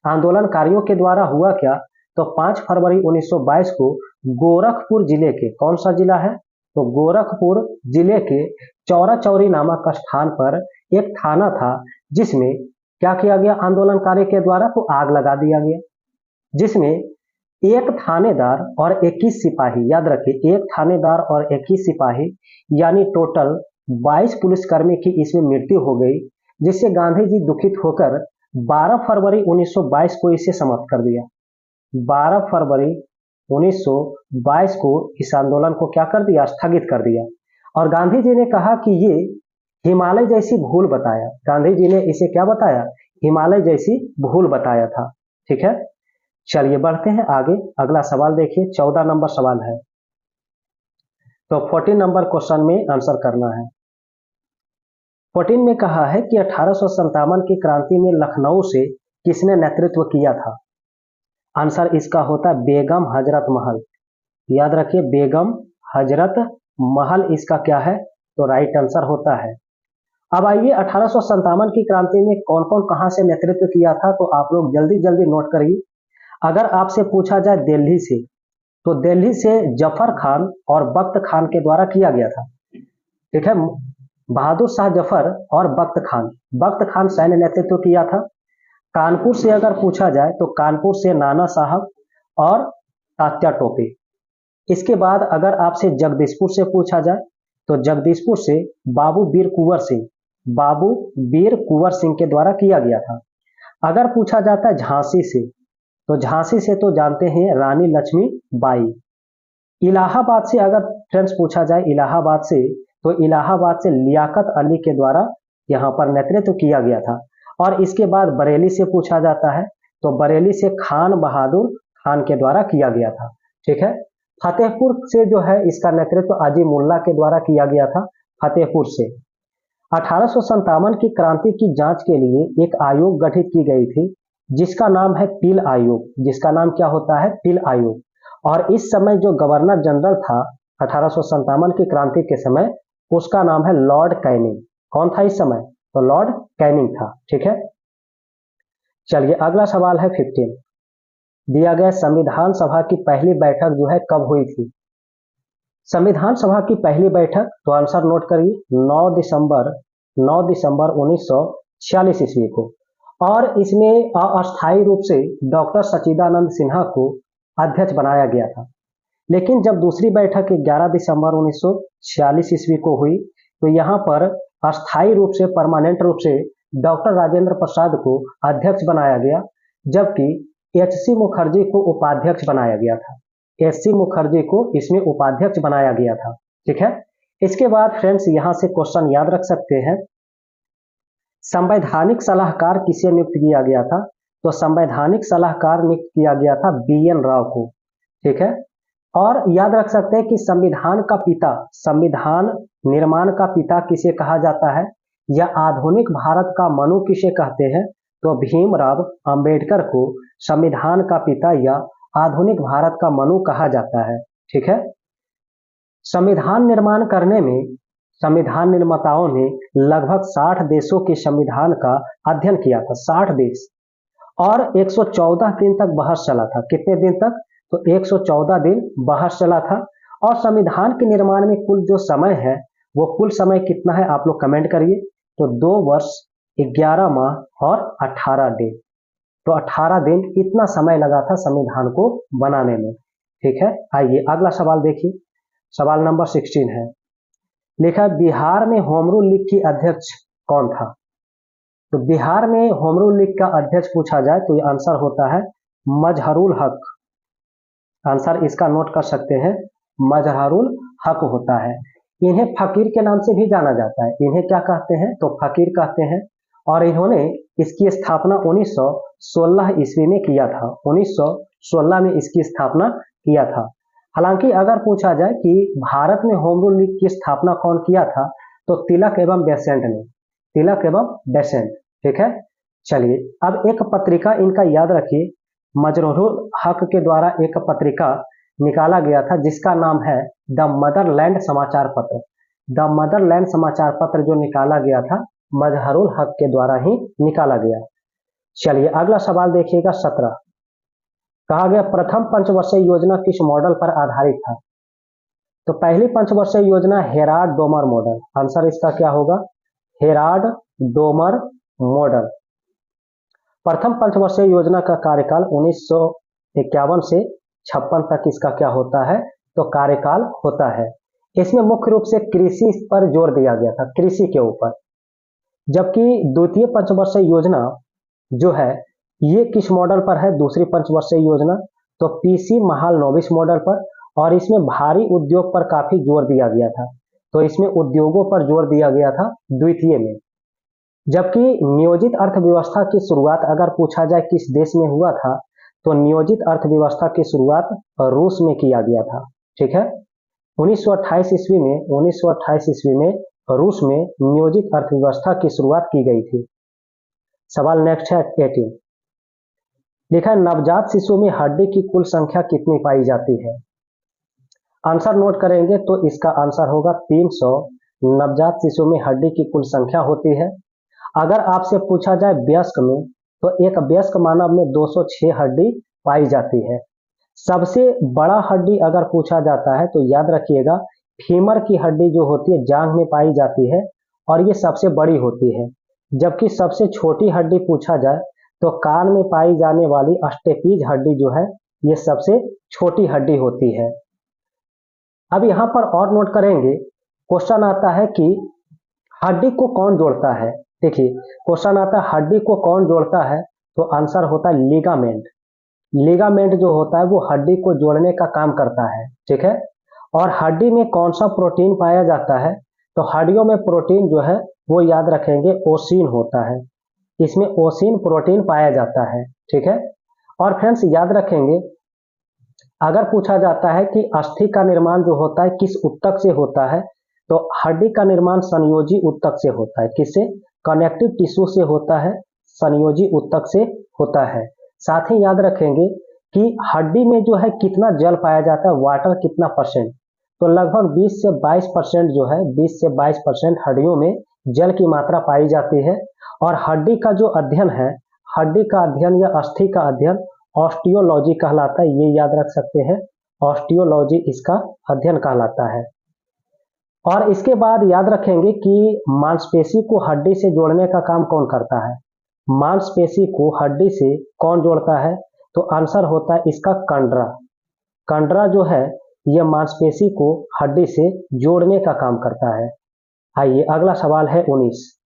आंदोलनकारियों के द्वारा हुआ क्या, तो 5 फरवरी 1922 को गोरखपुर जिले के, कौन सा जिला है, तो गोरखपुर जिले के चौरा चौरी नामक स्थान पर एक थाना था, जिसमें क्या किया गया आंदोलनकारी के द्वारा, तो आग लगा दिया गया, जिसमें एक थानेदार और 21 सिपाही, याद रखिए एक थानेदार और 21 सिपाही यानी टोटल 22 पुलिसकर्मी की इसमें मृत्यु हो गई, जिससे गांधी जी दुखित होकर 12 फरवरी 1922 को इसे समाप्त कर दिया। 12 फरवरी 1922 को इस आंदोलन को क्या कर दिया, स्थगित कर दिया। और गांधी जी ने कहा कि ये हिमालय जैसी भूल बताया, गांधी जी ने इसे क्या बताया, हिमालय जैसी भूल बताया था। ठीक है, चलिए बढ़ते हैं आगे। अगला सवाल देखिए, 14 नंबर सवाल है, तो 14 नंबर क्वेश्चन में आंसर करना है। 14 में कहा है कि 1857 की क्रांति में लखनऊ से किसने नेतृत्व किया था। आंसर इसका होता है बेगम हजरत महल। याद रखिए बेगम हजरत महल इसका क्या है, तो राइट आंसर होता है। अब आइए 1857 की क्रांति में कौन कौन कहां से नेतृत्व किया था, तो आप लोग जल्दी जल्दी नोट करिए। अगर आपसे पूछा जाए दिल्ली से, तो दिल्ली से जफर खान और बख्त खान के द्वारा किया गया था। ठीक है, बहादुर शाह जफर और बख्त खान सैन्य नेतृत्व किया था। कानपुर से अगर पूछा जाए तो कानपुर से नाना साहब और तात्या टोपे। इसके बाद अगर आपसे जगदीशपुर से पूछा जाए तो जगदीशपुर से बाबू वीर कुंवर सिंह के द्वारा किया गया था। अगर पूछा जाता है झांसी से, तो झांसी से तो जानते हैं रानी लक्ष्मी बाई। इलाहाबाद से अगर फ्रेंड्स पूछा जाए इलाहाबाद से, तो इलाहाबाद से लियाकत अली के द्वारा यहाँ पर नेतृत्व किया गया था। और इसके बाद बरेली से पूछा जाता है, तो बरेली से खान बहादुर खान के द्वारा किया गया था। ठीक है, फतेहपुर से जो है इसका नेतृत्व अजीमुल्ला के द्वारा किया गया था, फतेहपुर से। 1857 की क्रांति की जांच के लिए एक आयोग गठित की गई थी, जिसका नाम है पील आयोग। जिसका नाम क्या होता है, पील आयोग। और इस समय जो गवर्नर जनरल था 1857 की क्रांति के समय, उसका नाम है लॉर्ड कैनिंग। कौन था इस समय, तो लॉर्ड कैनिंग था। ठीक है, चलिए अगला सवाल है 15 दिया गया, संविधान सभा की पहली बैठक जो है कब हुई थी। संविधान सभा की पहली बैठक, तो आंसर नोट करिए 9 दिसंबर 1946 ईस्वी को। और इसमें अस्थायी रूप से डॉक्टर सच्चिदानंद सिन्हा को अध्यक्ष बनाया गया था। लेकिन जब दूसरी बैठक 11 दिसंबर 1946 ईस्वी को हुई, तो यहाँ पर अस्थायी रूप से, परमानेंट रूप से डॉक्टर राजेंद्र प्रसाद को अध्यक्ष बनाया गया, जबकि एच.सी. मुखर्जी को उपाध्यक्ष बनाया गया था। एच.सी. मुखर्जी को इसमें उपाध्यक्ष बनाया गया था। ठीक है, इसके बाद फ्रेंड्स यहाँ से क्वेश्चन याद रख सकते हैं, संवैधानिक सलाहकार किसे नियुक्त किया गया था, तो संवैधानिक सलाहकार नियुक्त किया गया था बी.एन. राव को। ठीक है, और याद रख सकते हैं कि संविधान का पिता, संविधान निर्माण का पिता किसे कहा जाता है, या आधुनिक भारत का मनु किसे कहते हैं, तो भीमराव अंबेडकर को संविधान का पिता या आधुनिक भारत का मनु कहा जाता है। ठीक है, संविधान निर्माण करने में संविधान निर्माताओं ने लगभग 60 देशों के संविधान का अध्ययन किया था, 60 देश, और 114 दिन तक बहस चला था। कितने दिन तक, तो 114 दिन बहस चला था। और संविधान के निर्माण में कुल जो समय है, वो कुल समय कितना है, आप लोग कमेंट करिए। तो 2 वर्ष 11 माह और 18 दिन, तो 18 दिन इतना समय लगा था संविधान को बनाने में। ठीक है, आइए अगला सवाल देखिए, सवाल नंबर 16 है, लिखा बिहार में होम रूल लीग की अध्यक्ष कौन था। तो बिहार में होम रूल लीग का अध्यक्ष पूछा जाए तो ये आंसर होता है मजहरुल हक। आंसर इसका नोट कर सकते हैं, मजहरुल हक होता है। इन्हें फकीर के नाम से भी जाना जाता है। इन्हें क्या कहते हैं, तो फकीर कहते हैं। और इन्होंने इसकी स्थापना 1916 ईस्वी में किया था। 1916 में इसकी स्थापना किया था। हालांकि अगर पूछा जाए कि भारत में होम रूल लीग की स्थापना कौन किया था, तो तिलक एवं बेसेंट ने, तिलक एवं बेसेंट। ठीक है, चलिए अब एक पत्रिका इनका याद रखिए, मजरूल हक के द्वारा एक पत्रिका निकाला गया था, जिसका नाम है द मदरलैंड समाचार पत्र। द मदरलैंड समाचार पत्र जो निकाला गया था मजहरुल हक के द्वारा ही निकाला गया। चलिए अगला सवाल देखिएगा 17। कहा गया प्रथम पंचवर्षीय योजना किस मॉडल पर आधारित था? तो पहली पंचवर्षीय योजना हेराल्ड डोमर मॉडल। आंसर इसका क्या होगा? Herald Domar model. प्रथम पंचवर्षीय योजना का कार्यकाल 1951 से 56 तक इसका क्या होता है? तो कार्यकाल होता है। इसमें मुख्य रूप से कृषि पर जोर दिया गया था, कृषि के ऊपर। जबकि द्वितीय पंचवर्षीय योजना जो है ये किस मॉडल पर है? दूसरी पंचवर्षीय योजना तो पीसी महालनोबिस मॉडल पर, और इसमें भारी उद्योग पर काफी जोर दिया गया था। तो इसमें उद्योगों पर जोर दिया गया था द्वितीय में। जबकि नियोजित अर्थव्यवस्था की शुरुआत अगर पूछा जाए किस देश में हुआ था, तो नियोजित अर्थव्यवस्था की शुरुआत रूस में किया गया था। ठीक है, 1928 ईस्वी में रूस में नियोजित अर्थव्यवस्था की शुरुआत की गई थी। सवाल नेक्स्ट है 18। लिखा है नवजात शिशु में हड्डी की कुल संख्या कितनी पाई जाती है? आंसर नोट करेंगे तो इसका आंसर होगा 300 नवजात शिशु में हड्डी की कुल संख्या होती है। अगर आपसे पूछा जाए वयस्क में, तो एक वयस्क मानव में 206 हड्डी पाई जाती है। सबसे बड़ा हड्डी अगर पूछा जाता है तो याद रखिएगा फीमर की हड्डी जो होती है जांघ में पाई जाती है, और ये सबसे बड़ी होती है। जबकि सबसे छोटी हड्डी पूछा जाए तो कान में पाई जाने वाली अस्टेपीज हड्डी जो है ये सबसे छोटी हड्डी होती है। अब यहाँ पर और नोट करेंगे, क्वेश्चन आता है कि हड्डी को कौन जोड़ता है। देखिए क्वेश्चन आता है हड्डी को कौन जोड़ता है, तो आंसर होता है लिगामेंट। लिगामेंट जो होता है वो हड्डी को जोड़ने का काम करता है। ठीक है, और हड्डी में कौन सा प्रोटीन पाया जाता है, तो हड्डियों में प्रोटीन जो है वो याद रखेंगे ओसिन होता है। इसमें ओसिन प्रोटीन पाया जाता है। ठीक है, और फ्रेंड्स याद रखेंगे अगर पूछा जाता है कि अस्थि का निर्माण जो होता है किस ऊतक से होता है, तो हड्डी का निर्माण संयोजी ऊतक से होता है। किससे? कनेक्टिव टिश्यू से होता है, संयोजी ऊतक से होता है। साथ ही याद रखेंगे कि हड्डी में जो है कितना जल पाया जाता है, वाटर कितना परसेंट, तो लगभग 20 से 22% जो है 20 से 22% हड्डियों में जल की मात्रा पाई जाती है। और हड्डी का जो अध्ययन है, हड्डी का अध्ययन या अस्थि का अध्ययन ऑस्टियोलॉजी कहलाता है। ये याद रख सकते हैं, ऑस्टियोलॉजी इसका अध्ययन कहलाता है। और इसके बाद याद रखेंगे कि मांसपेशी को हड्डी से जोड़ने का काम कौन करता है। मांसपेशी को हड्डी से कौन जोड़ता है, तो आंसर होता है इसका कंडरा। कंडरा जो है यह मांसपेशी को हड्डी से जोड़ने का काम करता है। आइए अगला सवाल है 19।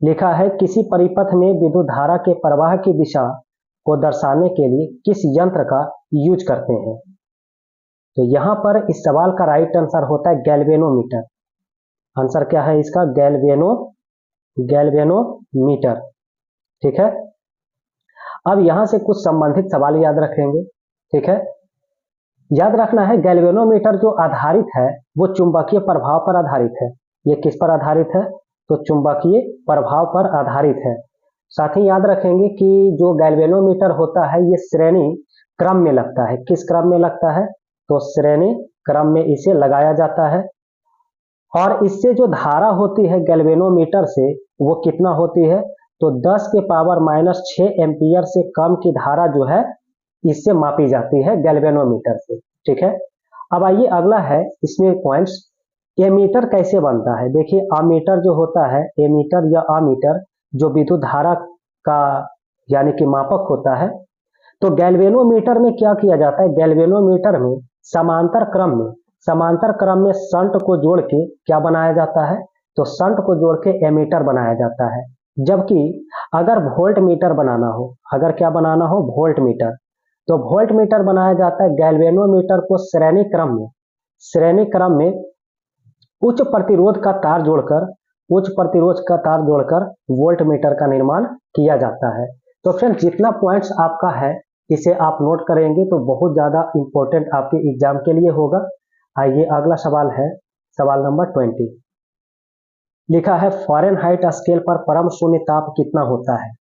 लिखा है किसी परिपथ में विद्युत धारा के प्रवाह की दिशा को दर्शाने के लिए किस यंत्र का यूज करते हैं। तो यहां पर इस सवाल का राइट आंसर होता है गैल्वेनोमीटर। आंसर क्या है इसका? गैल्वेनोमीटर। ठीक है, अब यहां से कुछ संबंधित सवाल याद रखेंगे। ठीक है, याद रखना है गैल्वेनोमीटर जो आधारित है वो चुंबकीय प्रभाव पर आधारित है। ये किस पर आधारित है? तो चुंबकीय प्रभाव पर आधारित है। साथ ही याद रखेंगे कि जो गैल्वेनोमीटर होता है ये श्रेणी क्रम में लगता है। किस क्रम में लगता है? तो श्रेणी क्रम में इसे लगाया जाता है। और इससे जो धारा होती है गैल्वेनोमीटर से वो कितना होती है? तो 10 के पावर -6 एम्पियर से कम की धारा जो है इससे मापी जाती है गैल्वेनोमीटर से। ठीक है, अब आइए अगला है इसमें पॉइंट्स, एमीटर कैसे बनता है। देखिए अमीटर जो होता है, एमीटर या अमीटर जो विद्युत धारा का यानी कि मापक होता है, तो गैल्वेनोमीटर में क्या किया जाता है, गैल्वेनोमीटर में समांतर क्रम में शंट को जोड़ के क्या बनाया जाता है, तो शंट को जोड़ के एमीटर बनाया जाता है। जबकि अगर वोल्ट मीटर बनाना हो, अगर क्या बनाना हो, वोल्ट मीटर, तो वोल्ट मीटर बनाया जाता है गैल्वेनोमीटर को श्रेणी क्रम में उच्च प्रतिरोध का तार जोड़कर वोल्ट मीटर का निर्माण किया जाता है। तो फ्रेंड्स जितना पॉइंट्स आपका है इसे आप नोट करेंगे तो बहुत ज्यादा इंपॉर्टेंट आपके एग्जाम के लिए होगा। आइए अगला सवाल है सवाल नंबर 20। लिखा है फ़ारेनहाइट स्केल पर परम शून्य ताप कितना होता है।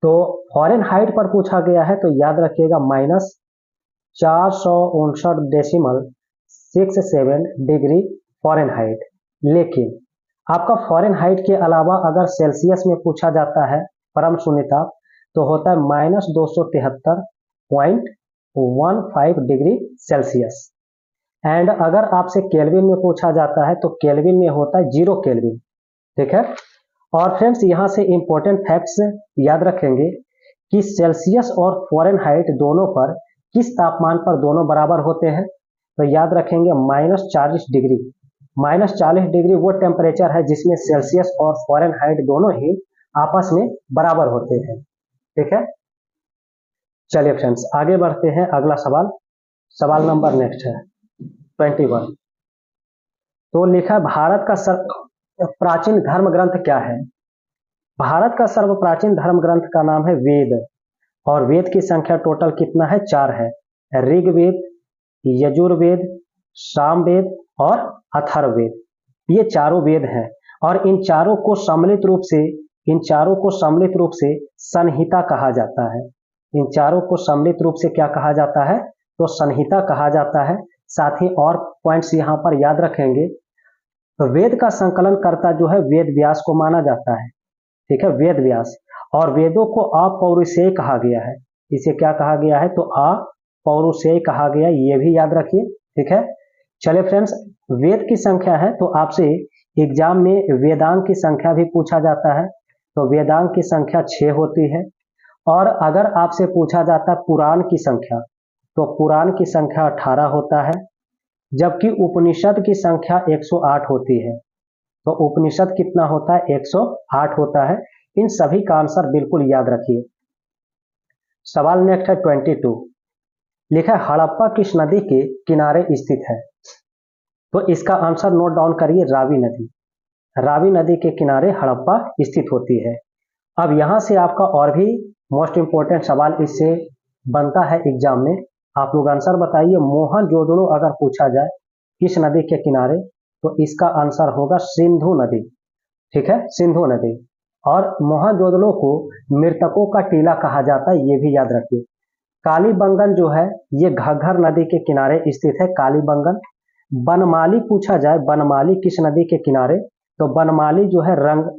तो फ़ारेनहाइट पर पूछा गया है तो याद रखिएगा -459.67 डिग्री फ़ारेनहाइट। लेकिन आपका फ़ारेनहाइट के अलावा अगर सेल्सियस में पूछा जाता है परम शून्यताप तो होता है -273.15 डिग्री सेल्सियस। एंड अगर आपसे केल्विन में पूछा जाता है तो केल्विन में होता है 0 केल्विन। ठीक है। और फ्रेंड्स यहाँ से इंपॉर्टेंट फैक्ट्स याद रखेंगे कि सेल्सियस और फ़ारेनहाइट दोनों पर किस तापमान पर दोनों बराबर होते हैं, तो याद रखेंगे -40 डिग्री। -40 डिग्री वो टेम्परेचर है जिसमें सेल्सियस और फ़ारेनहाइट दोनों ही आपस में बराबर होते हैं। ठीक है। चलिए फ्रेंड्स आगे बढ़ते हैं। अगला सवाल नंबर नेक्स्ट है 21। तो लिखा भारत का प्राचीन धर्म ग्रंथ क्या है। भारत का सर्व प्राचीन धर्म ग्रंथ का नाम है वेद। और वेद की संख्या टोटल कितना है, 4 है। ऋग्वेद, यजुर्वेद, सामवेद और अथर्ववेद, ये चारों वेद हैं। और इन चारों को सम्मिलित रूप से संहिता कहा जाता है। इन चारों को सम्मिलित रूप से क्या कहा जाता है, तो संहिता कहा जाता है। साथ ही और पॉइंट्स यहाँ पर याद रखेंगे। तो वेद का संकलन करता जो है वेद व्यास को माना जाता है। ठीक है, वेद व्यास। और वेदों को अपौरुषेय कहा गया है। इसे क्या कहा गया है, तो अपौरुषेय कहा गया, ये भी याद रखिए। ठीक है। चलिए फ्रेंड्स, वेद की संख्या है तो आपसे एग्जाम में वेदांग की संख्या भी पूछा जाता है। तो वेदांग की संख्या 6 होती है। और अगर आपसे पूछा जाता है पुराण की संख्या, तो पुराण की संख्या 18 होता है। जबकि उपनिषद की संख्या 108 होती है। तो उपनिषद कितना होता है, 108 होता है। इन सभी का आंसर बिल्कुल याद रखिए। सवाल नेक्स्ट है 22। लिखा है हड़प्पा किस नदी के किनारे स्थित है। तो इसका आंसर नोट डाउन करिए, रावी नदी। रावी नदी के किनारे हड़प्पा स्थित होती है। अब यहां से आपका और भी मोस्ट इंपोर्टेंट सवाल इससे बनता है एग्जाम में। आप लोग आंसर बताइए। मोहनजोदड़ो अगर पूछा जाए किस नदी के किनारे, तो इसका आंसर होगा सिंधु नदी। ठीक है, सिंधु नदी। और मोहनजोदड़ो को मृतकों का टीला कहा जाता है, ये भी याद रखिए। कालीबंगन जो है ये घग्घर नदी के किनारे स्थित है, कालीबंगन। बनमाली पूछा जाए, बनमाली किस नदी के किनारे, तो बनमाली जो है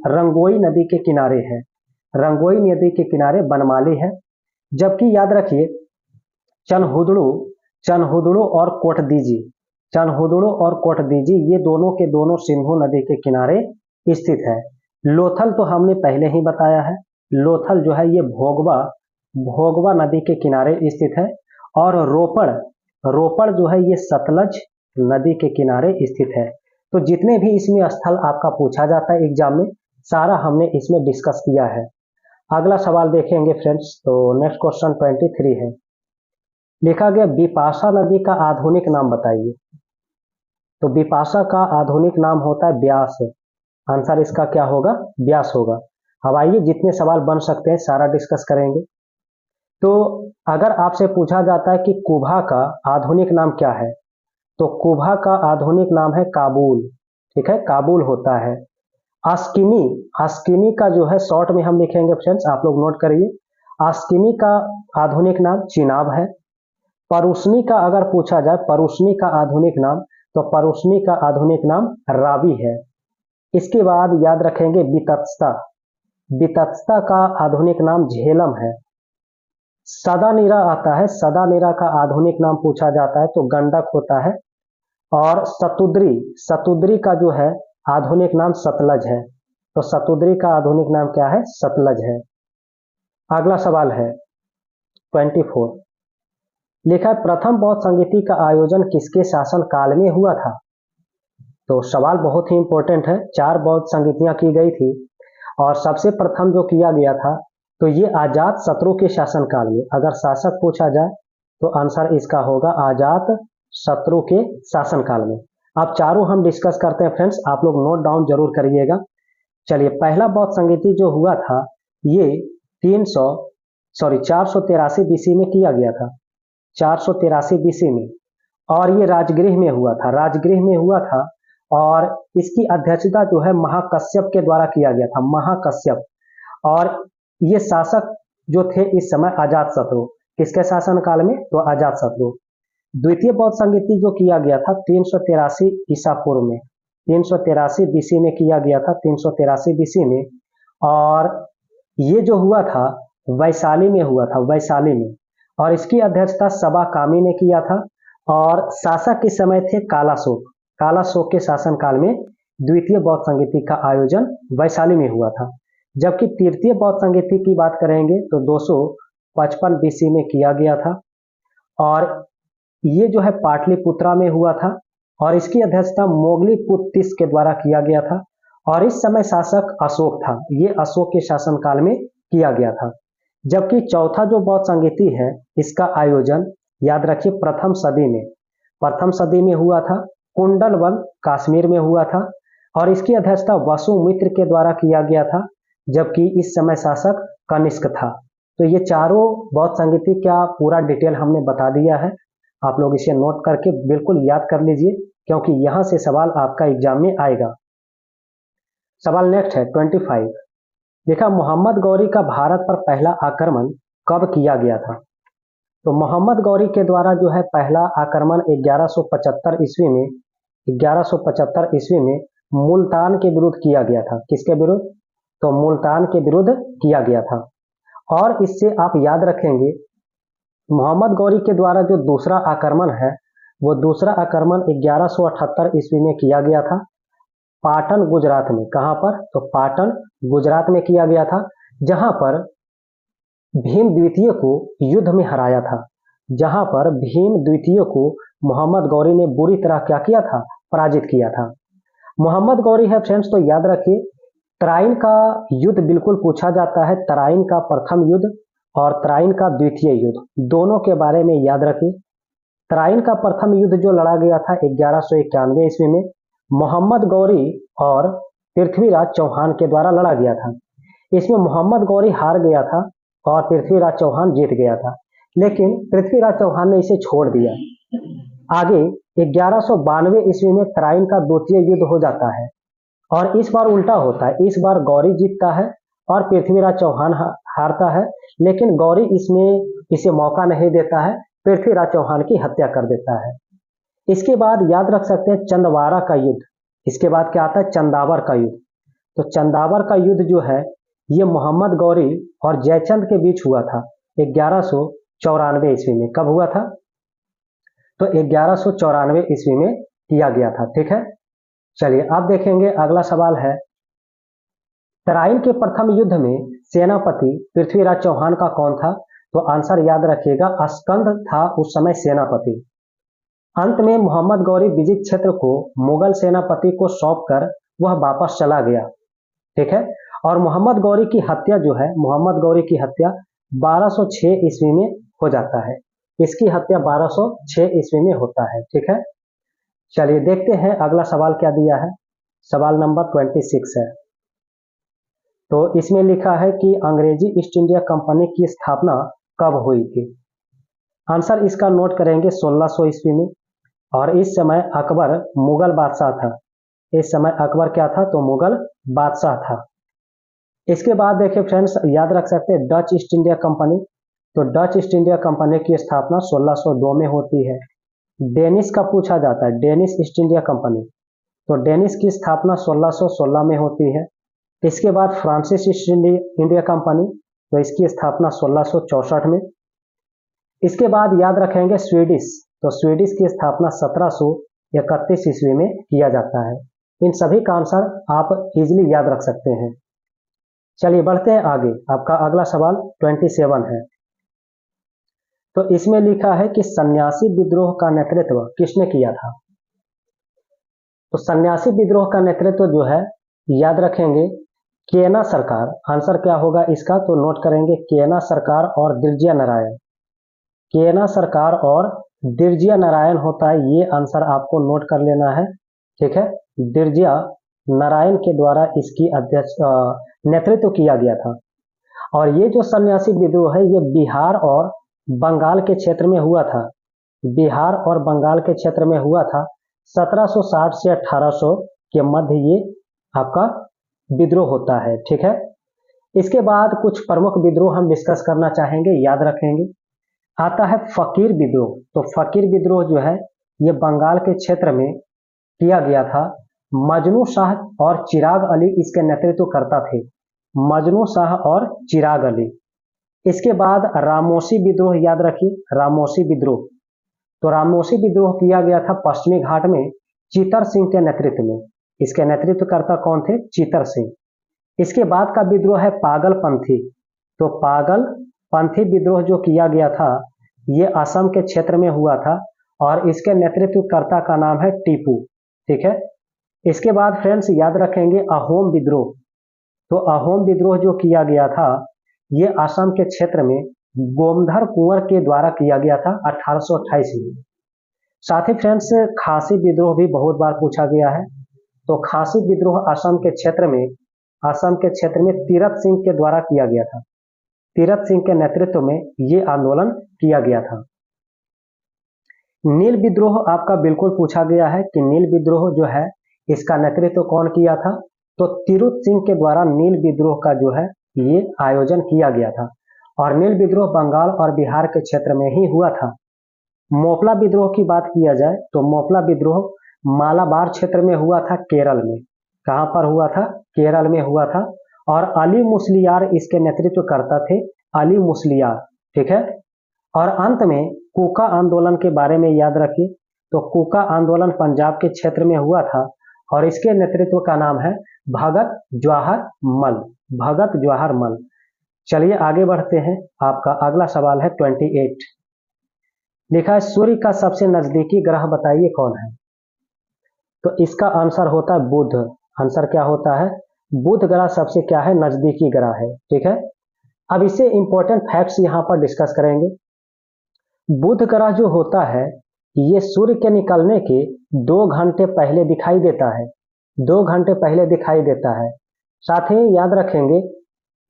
रंगोई नदी के किनारे है। रंगोई नदी के किनारे बनमाली है। जबकि याद रखिए चनहुदड़ो और कोटदीजी ये दोनों के दोनों सिंधु नदी के किनारे स्थित है। लोथल तो हमने पहले ही बताया है। लोथल जो है ये भोगवा नदी के किनारे स्थित है। और रोपड़ जो है ये सतलज नदी के किनारे स्थित है। तो जितने भी इसमें स्थल आपका पूछा जाता है एग्जाम में, सारा हमने इसमें डिस्कस किया है। अगला सवाल देखेंगे फ्रेंड्स। तो नेक्स्ट क्वेश्चन 23 है। लिखा गया बिपाशा नदी का आधुनिक नाम बताइए। तो बिपाशा का आधुनिक नाम होता है ब्यास। आंसर इसका क्या होगा, ब्यास होगा। अब आइए जितने सवाल बन सकते हैं सारा डिस्कस करेंगे। तो अगर आपसे पूछा जाता है कि कुभा का आधुनिक नाम क्या है, तो कुभा का आधुनिक नाम है काबुल। ठीक है, काबुल होता है। अस्किनी का जो है शॉर्ट में हम लिखेंगे फ्रेंड्स, आप लोग नोट करिए। अस्किनी का आधुनिक नाम चिनाब है। परुष्णी का अगर पूछा जाए, परुष्णी का आधुनिक नाम, तो परुष्णी का आधुनिक नाम रावी है। इसके बाद याद रखेंगे वितस्ता का आधुनिक नाम झेलम है। सदानीरा आता है, सदानीरा का आधुनिक नाम पूछा जाता है तो गंडक होता है। और सतुद्री का जो है आधुनिक नाम सतलज है। तो सतुद्री का आधुनिक नाम क्या है, सतलज है। अगला सवाल है 24। लिखा है प्रथम बौद्ध संगीति का आयोजन किसके शासन काल में हुआ था। तो सवाल बहुत ही इंपॉर्टेंट है। 4 बौद्ध संगीतियां की गई थी और सबसे प्रथम जो किया गया था तो ये अजात शत्रु के शासन काल में। अगर शासक पूछा जाए तो आंसर इसका होगा अजात शत्रु के शासन काल में। अब चारों हम डिस्कस करते हैं फ्रेंड्स, आप लोग नोट डाउन जरूर करिएगा। चलिए, पहला बौद्ध संगीति जो हुआ था ये 483 बीसी में किया गया था। 483 बीसी में। और ये राजगृह में हुआ था। और इसकी अध्यक्षता जो है महाकश्यप के द्वारा किया गया था, महाकश्यप। और ये शासक जो थे इस समय अजातशत्रु। किसके शासन काल में, तो अजातशत्रु। द्वितीय बौद्ध संगीति जो किया गया था 383 ईसा पूर्व में, 383 बीसी में किया गया था, 383 बीसी में। और ये जो हुआ था वैशाली में हुआ था, वैशाली में। और इसकी अध्यक्षता सबा कामी ने किया था। और शासक इस समय थे कालाशोक। कालाशोक के शासनकाल में द्वितीय बौद्ध संगीति का आयोजन वैशाली में हुआ था। जबकि तृतीय बौद्ध संगीति की बात करेंगे तो 255 बीसी में किया गया था। और ये जो है पाटलिपुत्रा में हुआ था। और इसकी अध्यक्षता मोगलीपुत्तिस के द्वारा किया गया था। और इस समय शासक अशोक था। ये अशोक के शासनकाल में किया गया था। जबकि चौथा जो बौद्ध संगीति है इसका आयोजन याद रखिए प्रथम सदी में हुआ था। कुंडलवन कश्मीर में हुआ था। और इसकी अध्यक्षता वसुमित्र के द्वारा किया गया था। जबकि इस समय शासक कनिष्क था। तो ये चारों बौद्ध संगीति का पूरा डिटेल हमने बता दिया है। आप लोग इसे नोट करके बिल्कुल याद कर लीजिए, क्योंकि यहां से सवाल आपका एग्जाम में आएगा। सवाल नेक्स्ट है 25। देखा, मोहम्मद गौरी का भारत पर पहला आक्रमण कब किया गया था? तो मोहम्मद गौरी के द्वारा जो है पहला आक्रमण 1175 ईस्वी में मुल्तान के विरुद्ध किया गया था। किसके विरुद्ध? तो मुल्तान के विरुद्ध किया गया था। और इससे आप याद रखेंगे मोहम्मद गौरी के द्वारा जो दूसरा आक्रमण है वो दूसरा आक्रमण 1178 ईस्वी में किया गया था, पाटन गुजरात में। कहां पर? तो पाटन गुजरात में किया गया था, जहां पर भीम द्वितीय को युद्ध में हराया था। जहां पर भीम द्वितीय को मोहम्मद गौरी ने बुरी तरह क्या किया था? पराजित किया था। मोहम्मद गौरी है फ्रेंड्स, तो याद रखिए तराइन का युद्ध बिल्कुल पूछा जाता है। तराइन का प्रथम युद्ध और तराइन का द्वितीय युद्ध, दोनों के बारे में याद रखिए। तराइन का प्रथम युद्ध जो लड़ा गया था 1191 ईस्वी में, मोहम्मद गौरी और पृथ्वीराज चौहान के द्वारा लड़ा गया था। इसमें मोहम्मद गौरी हार गया था और पृथ्वीराज चौहान जीत गया था, लेकिन पृथ्वीराज चौहान ने इसे छोड़ दिया। आगे 1192 ईस्वी में तराइन का द्वितीय युद्ध हो जाता है और इस बार उल्टा होता है। इस बार गौरी जीतता है और पृथ्वीराज चौहान हारता है, लेकिन गौरी इसमें इसे मौका नहीं देता है, पृथ्वीराज चौहान की हत्या कर देता है। इसके बाद याद रख सकते हैं चंदवारा का युद्ध। इसके बाद क्या आता है? चंदावर का युद्ध। तो चंदावर का युद्ध जो है ये मोहम्मद गौरी और जयचंद के बीच हुआ था 1194 ईस्वी में। कब हुआ था? तो 1194 ईस्वी में किया गया था। ठीक है, चलिए अब देखेंगे अगला सवाल है, तराइन के प्रथम युद्ध में सेनापति पृथ्वीराज चौहान का कौन था? तो आंसर याद रखिएगा अस्कंद था उस समय सेनापति। अंत में मोहम्मद गौरी विजित क्षेत्र को मुगल सेनापति को सौंपकर वह वापस चला गया। ठीक है, और मोहम्मद गौरी की हत्या जो है, मोहम्मद गौरी की हत्या 1206 ईस्वी में हो जाता है। इसकी हत्या 1206 ईस्वी में होता है। ठीक है, चलिए देखते हैं अगला सवाल क्या दिया है। सवाल नंबर 26 है। तो इसमें लिखा है कि अंग्रेजी ईस्ट इंडिया कंपनी की स्थापना कब हुई थी? आंसर इसका नोट करेंगे 1600 ईस्वी में। और इस समय अकबर मुगल बादशाह था। इस समय अकबर क्या था? तो मुगल बादशाह था। इसके बाद देखिए फ्रेंड्स, याद रख सकते हैं डच ईस्ट इंडिया कंपनी। तो डच ईस्ट इंडिया कंपनी की स्थापना 1602 में होती है। डेनिश का पूछा जाता है, डेनिश ईस्ट इंडिया कंपनी। तो डेनिश की स्थापना 1616 में होती है। इसके बाद फ्रांसिस ईस्ट इंडिया कंपनी, तो इसकी स्थापना 1664 में। इसके बाद याद रखेंगे स्वीडिश। तो स्वीडिश की स्थापना 1731 ईस्वी में किया जाता है। इन सभी का आंसर आप इजीली याद रख सकते हैं। चलिए बढ़ते हैं आगे। आपका अगला सवाल 27 है। तो इसमें लिखा है कि सन्यासी विद्रोह का नेतृत्व किसने किया था? तो सन्यासी विद्रोह का नेतृत्व जो है याद रखेंगे केना सरकार। आंसर क्या होगा इसका? तो नोट करेंगे केना सरकार और दिरजिया नारायण। केना सरकार और दिरजिया नारायण होता है, ये आंसर आपको नोट कर लेना है। ठीक है, दिरजिया नारायण के द्वारा इसकी नेतृत्व किया गया था। और ये जो सन्यासी विद्रोह है ये बिहार और बंगाल के क्षेत्र में हुआ था। बिहार और बंगाल के क्षेत्र में हुआ था। 1760 से 1800 के मध्य ये आपका विद्रोह होता है। ठीक है, इसके बाद कुछ प्रमुख विद्रोह हम डिस्कस करना चाहेंगे, याद रखेंगे। आता है फकीर विद्रोह। तो फकीर विद्रोह जो है ये बंगाल के क्षेत्र में किया गया था मजनू शाह और चिराग अली इसके नेतृत्व करता थे। मजनू शाह और चिराग अली। इसके बाद रामोसी विद्रोह याद रखिए, रामोसी विद्रोह। तो रामोसी विद्रोह किया गया था पश्चिमी घाट में चीतर सिंह के नेतृत्व में। इसके नेतृत्वकर्ता कौन थे? चीतर सिंह। इसके बाद का विद्रोह है पागलपंथी। तो पागलपंथी विद्रोह जो किया गया था ये असम के क्षेत्र में हुआ था और इसके नेतृत्वकर्ता का नाम है टीपू। ठीक है। इसके बाद फ्रेंड्स याद रखेंगे अहोम विद्रोह। तो अहोम विद्रोह जो किया गया था ये असम के क्षेत्र में गोमधर कुंवर के द्वारा किया गया था 1828 में। साथ ही फ्रेंड्स खासी विद्रोह भी बहुत बार पूछा गया है। तो खासी विद्रोह असम के क्षेत्र में तीरथ सिंह के द्वारा किया गया था। तीरथ सिंह के नेतृत्व में ये आंदोलन किया गया था। नील विद्रोह आपका बिल्कुल पूछा गया है कि नील विद्रोह जो है इसका नेतृत्व कौन किया था? तो तिरुत सिंह के द्वारा नील विद्रोह का जो है ये आयोजन किया गया था और नील विद्रोह बंगाल और बिहार के क्षेत्र में ही हुआ था। मोपला विद्रोह की बात किया जाए तो मोपला विद्रोह मालाबार क्षेत्र में हुआ था, केरल में। कहां पर हुआ था? केरल में हुआ था और अली मुस्लियार इसके नेतृत्व करता थे, अली मुस्लियार। ठीक है। और अंत में कूका आंदोलन के बारे में याद रखिए। तो कूका आंदोलन पंजाब के क्षेत्र में हुआ था और इसके नेतृत्व का नाम है भगत जवाहर मल। भगत जवाहर मल। चलिए आगे बढ़ते हैं। आपका अगला सवाल है 28। लिखा है सूर्य का सबसे नजदीकी ग्रह बताइए कौन है? तो इसका आंसर होता है बुध। आंसर क्या होता है? बुध ग्रह सबसे क्या है? नजदीकी ग्रह है। ठीक है। अब इसे इंपॉर्टेंट फैक्ट्स यहां पर डिस्कस करेंगे। बुध ग्रह जो होता है ये सूर्य के निकलने के 2 घंटे पहले दिखाई देता है। 2 घंटे पहले दिखाई देता है। साथ ही याद रखेंगे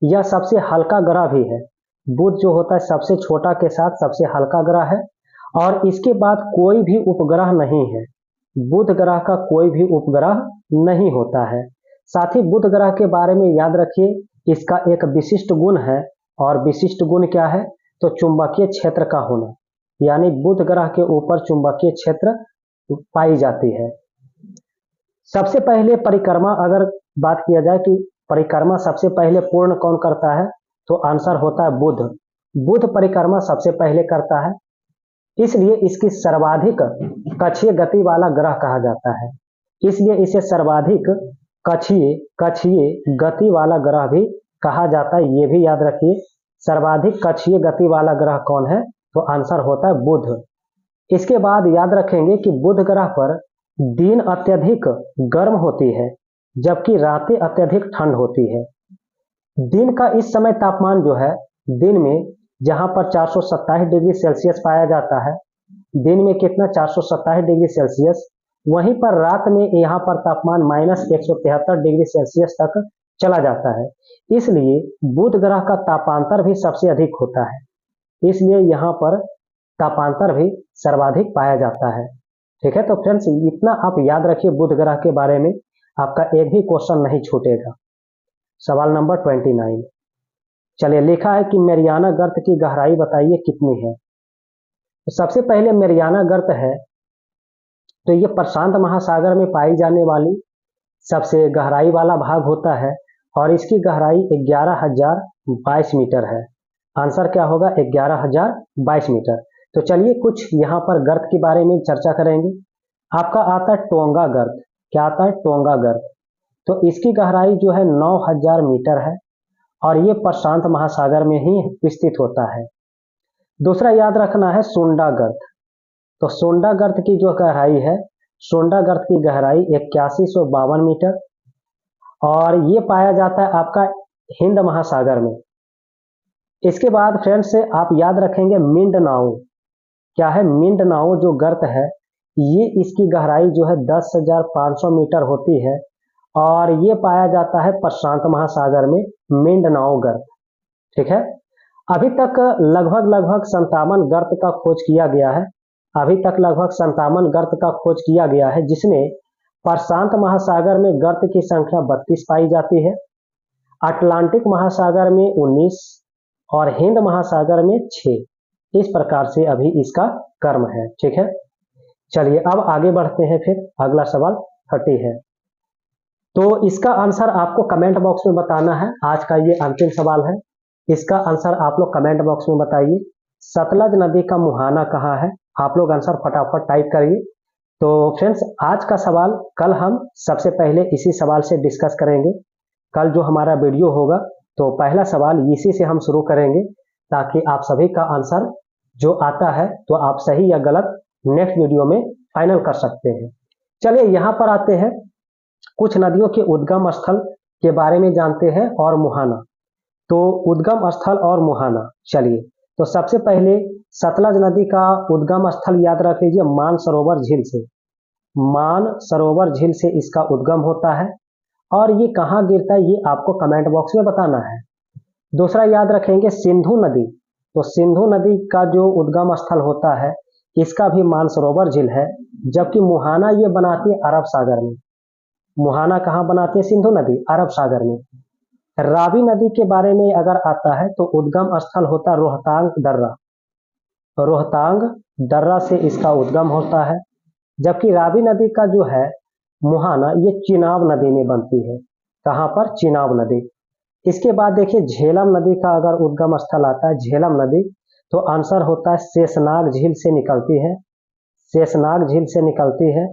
यह सबसे हल्का ग्रह भी है। बुध जो होता है सबसे छोटा के साथ सबसे हल्का ग्रह है और इसके बाद कोई भी उपग्रह नहीं है। बुध ग्रह का कोई भी उपग्रह नहीं होता है। साथ ही बुध ग्रह के बारे में याद रखिए इसका एक विशिष्ट गुण है और विशिष्ट गुण क्या है? तो चुंबकीय क्षेत्र का होना, यानी बुध ग्रह के ऊपर चुंबकीय क्षेत्र पाई जाती है। सबसे पहले परिक्रमा अगर बात किया जाए कि परिक्रमा सबसे पहले पूर्ण कौन करता है तो आंसर होता है बुध। बुध परिक्रमा सबसे पहले करता है, इसलिए इसकी सर्वाधिक कक्षीय गति वाला ग्रह कहा जाता है। इसलिए इसे सर्वाधिक कक्षीय गति वाला ग्रह भी कहा जाता है। ये भी याद रखिए सर्वाधिक कक्षीय गति वाला ग्रह कौन है तो आंसर होता है बुध। इसके बाद याद रखेंगे कि बुध ग्रह पर दिन अत्यधिक गर्म होती है जबकि रातें अत्यधिक ठंड होती है। दिन का इस समय तापमान जो है दिन में जहां पर 427 डिग्री सेल्सियस पाया जाता है, दिन में कितना? 427 डिग्री सेल्सियस। वहीं पर रात में यहाँ पर तापमान -173 डिग्री सेल्सियस तक चला जाता है। इसलिए बुध ग्रह का तापांतर भी सबसे अधिक होता है, इसलिए यहाँ पर तापांतर भी सर्वाधिक पाया जाता है। ठीक है। तो फ्रेंड्स इतना आप याद रखिए बुध ग्रह के बारे में, आपका एक भी क्वेश्चन नहीं छूटेगा। सवाल नंबर 29। चलिए लिखा है कि मेरियाना गर्त की गहराई बताइए कितनी है? तो सबसे पहले मेरियाना गर्त है तो ये प्रशांत महासागर में पाई जाने वाली सबसे गहराई वाला भाग होता है और इसकी गहराई 11,022 मीटर है। आंसर क्या होगा? 11,022 मीटर। तो चलिए कुछ यहाँ पर गर्त के बारे में चर्चा करेंगे। आपका आता है टोंगा गर्त। क्या आता है? टोंगा गर्त। तो इसकी गहराई जो है 9,000 मीटर है और ये प्रशांत महासागर में ही स्थित होता है। दूसरा याद रखना है सोंडा गर्त। तो सोंडा गर्त की जो गहराई है, सोंडा गर्त की गहराई 8152 मीटर और ये पाया जाता है आपका हिंद महासागर में। इसके बाद फ्रेंड्स से आप याद रखेंगे मिंडनाओ। क्या है? मिंडनाओ जो गर्त है ये इसकी गहराई जो है 10,500 मीटर होती है और ये पाया जाता है प्रशांत महासागर में, मिंडनाओ गर्त। ठीक है। अभी तक लगभग 57 गर्त का खोज किया गया है। अभी तक लगभग 57 गर्त का खोज किया गया है जिसमें प्रशांत महासागर में गर्त की संख्या 32 पाई जाती है, अटलांटिक महासागर में 19 और हिंद महासागर में 6। इस प्रकार से अभी इसका क्रम है। ठीक है। चलिए अब आगे बढ़ते हैं। फिर अगला सवाल 30 है। तो इसका आंसर आपको कमेंट बॉक्स में बताना है। आज का ये अंतिम सवाल है, इसका आंसर आप लोग कमेंट बॉक्स में बताइए। सतलज नदी का मुहाना कहाँ है? आप लोग आंसर फटाफट टाइप करिए। तो फ्रेंड्स, आज का सवाल कल हम सबसे पहले इसी सवाल से डिस्कस करेंगे। कल जो हमारा वीडियो होगा तो पहला सवाल इसी से हम शुरू करेंगे, ताकि आप सभी का आंसर जो आता है तो आप सही या गलत नेक्स्ट वीडियो में फाइनल कर सकते हैं। चलिए यहाँ पर आते हैं, कुछ नदियों के उद्गम स्थल के बारे में जानते हैं और मुहाना। तो उद्गम स्थल और मुहाना, चलिए तो सबसे पहले सतलज नदी का उद्गम स्थल याद रख लीजिए, मानसरोवर झील से। मानसरोवर झील से इसका उद्गम होता है और ये कहाँ गिरता है ये आपको कमेंट बॉक्स में बताना है। दूसरा याद रखेंगे सिंधु नदी, तो सिंधु नदी का जो उद्गम स्थल होता है इसका भी मानसरोवर झील है, जबकि मुहाना ये बनाती है अरब सागर में। मुहाना कहाँ बनाती है? सिंधु नदी अरब सागर में। रावी नदी के बारे में अगर आता है तो उद्गम स्थल होता है रोहतांग दर्रा। रोहतांग दर्रा से इसका उद्गम होता है, जबकि रावी नदी का जो है मुहाना ये चिनाब नदी में बनती है। कहाँ पर? चिनाब नदी। इसके बाद देखिए झेलम नदी का अगर उद्गम स्थल आता है, झेलम नदी, तो आंसर होता है शेषनाग झील से निकलती है। शेषनाग झील से निकलती है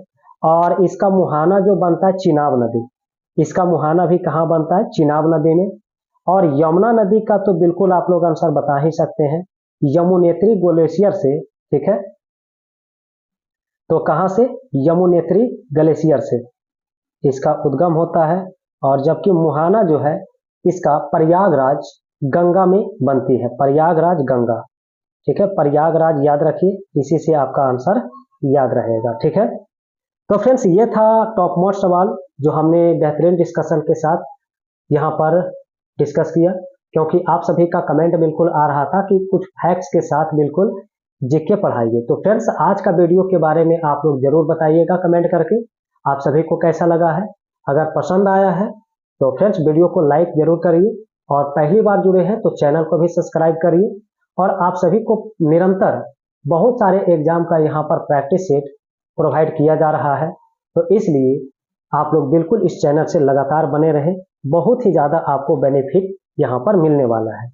और इसका मुहाना जो बनता है चिनाब नदी। इसका मुहाना भी कहाँ बनता है? चिनाब नदी में। और यमुना नदी का तो बिल्कुल आप लोग आंसर बता ही सकते हैं, यमुनेत्री ग्लेशियर से, ठीक है। तो कहां से? यमुनेत्री ग्लेशियर से इसका उद्गम होता है। और जबकि मुहाना जो है इसका प्रयागराज गंगा में बनती है, प्रयागराज गंगा, ठीक है। प्रयागराज याद रखिए, इसी से आपका आंसर याद रहेगा, ठीक है। तो फ्रेंड्स, ये था टॉप मोस्ट सवाल जो हमने बेहतरीन डिस्कशन के साथ यहाँ पर डिस्कस किया, क्योंकि आप सभी का कमेंट बिल्कुल आ रहा था कि कुछ फैक्ट्स के साथ बिल्कुल जीके पढ़ाइए। तो फ्रेंड्स, आज का वीडियो के बारे में आप लोग जरूर बताइएगा कमेंट करके, आप सभी को कैसा लगा है। अगर पसंद आया है तो फ्रेंड्स वीडियो को लाइक जरूर करिए, और पहली बार जुड़े हैं तो चैनल को भी सब्सक्राइब करिए। और आप सभी को निरंतर बहुत सारे एग्जाम का यहाँ पर प्रैक्टिस सेट प्रोवाइड किया जा रहा है, तो इसलिए आप लोग बिल्कुल इस चैनल से लगातार बने रहें। बहुत ही ज़्यादा आपको बेनिफिट यहाँ पर मिलने वाला है।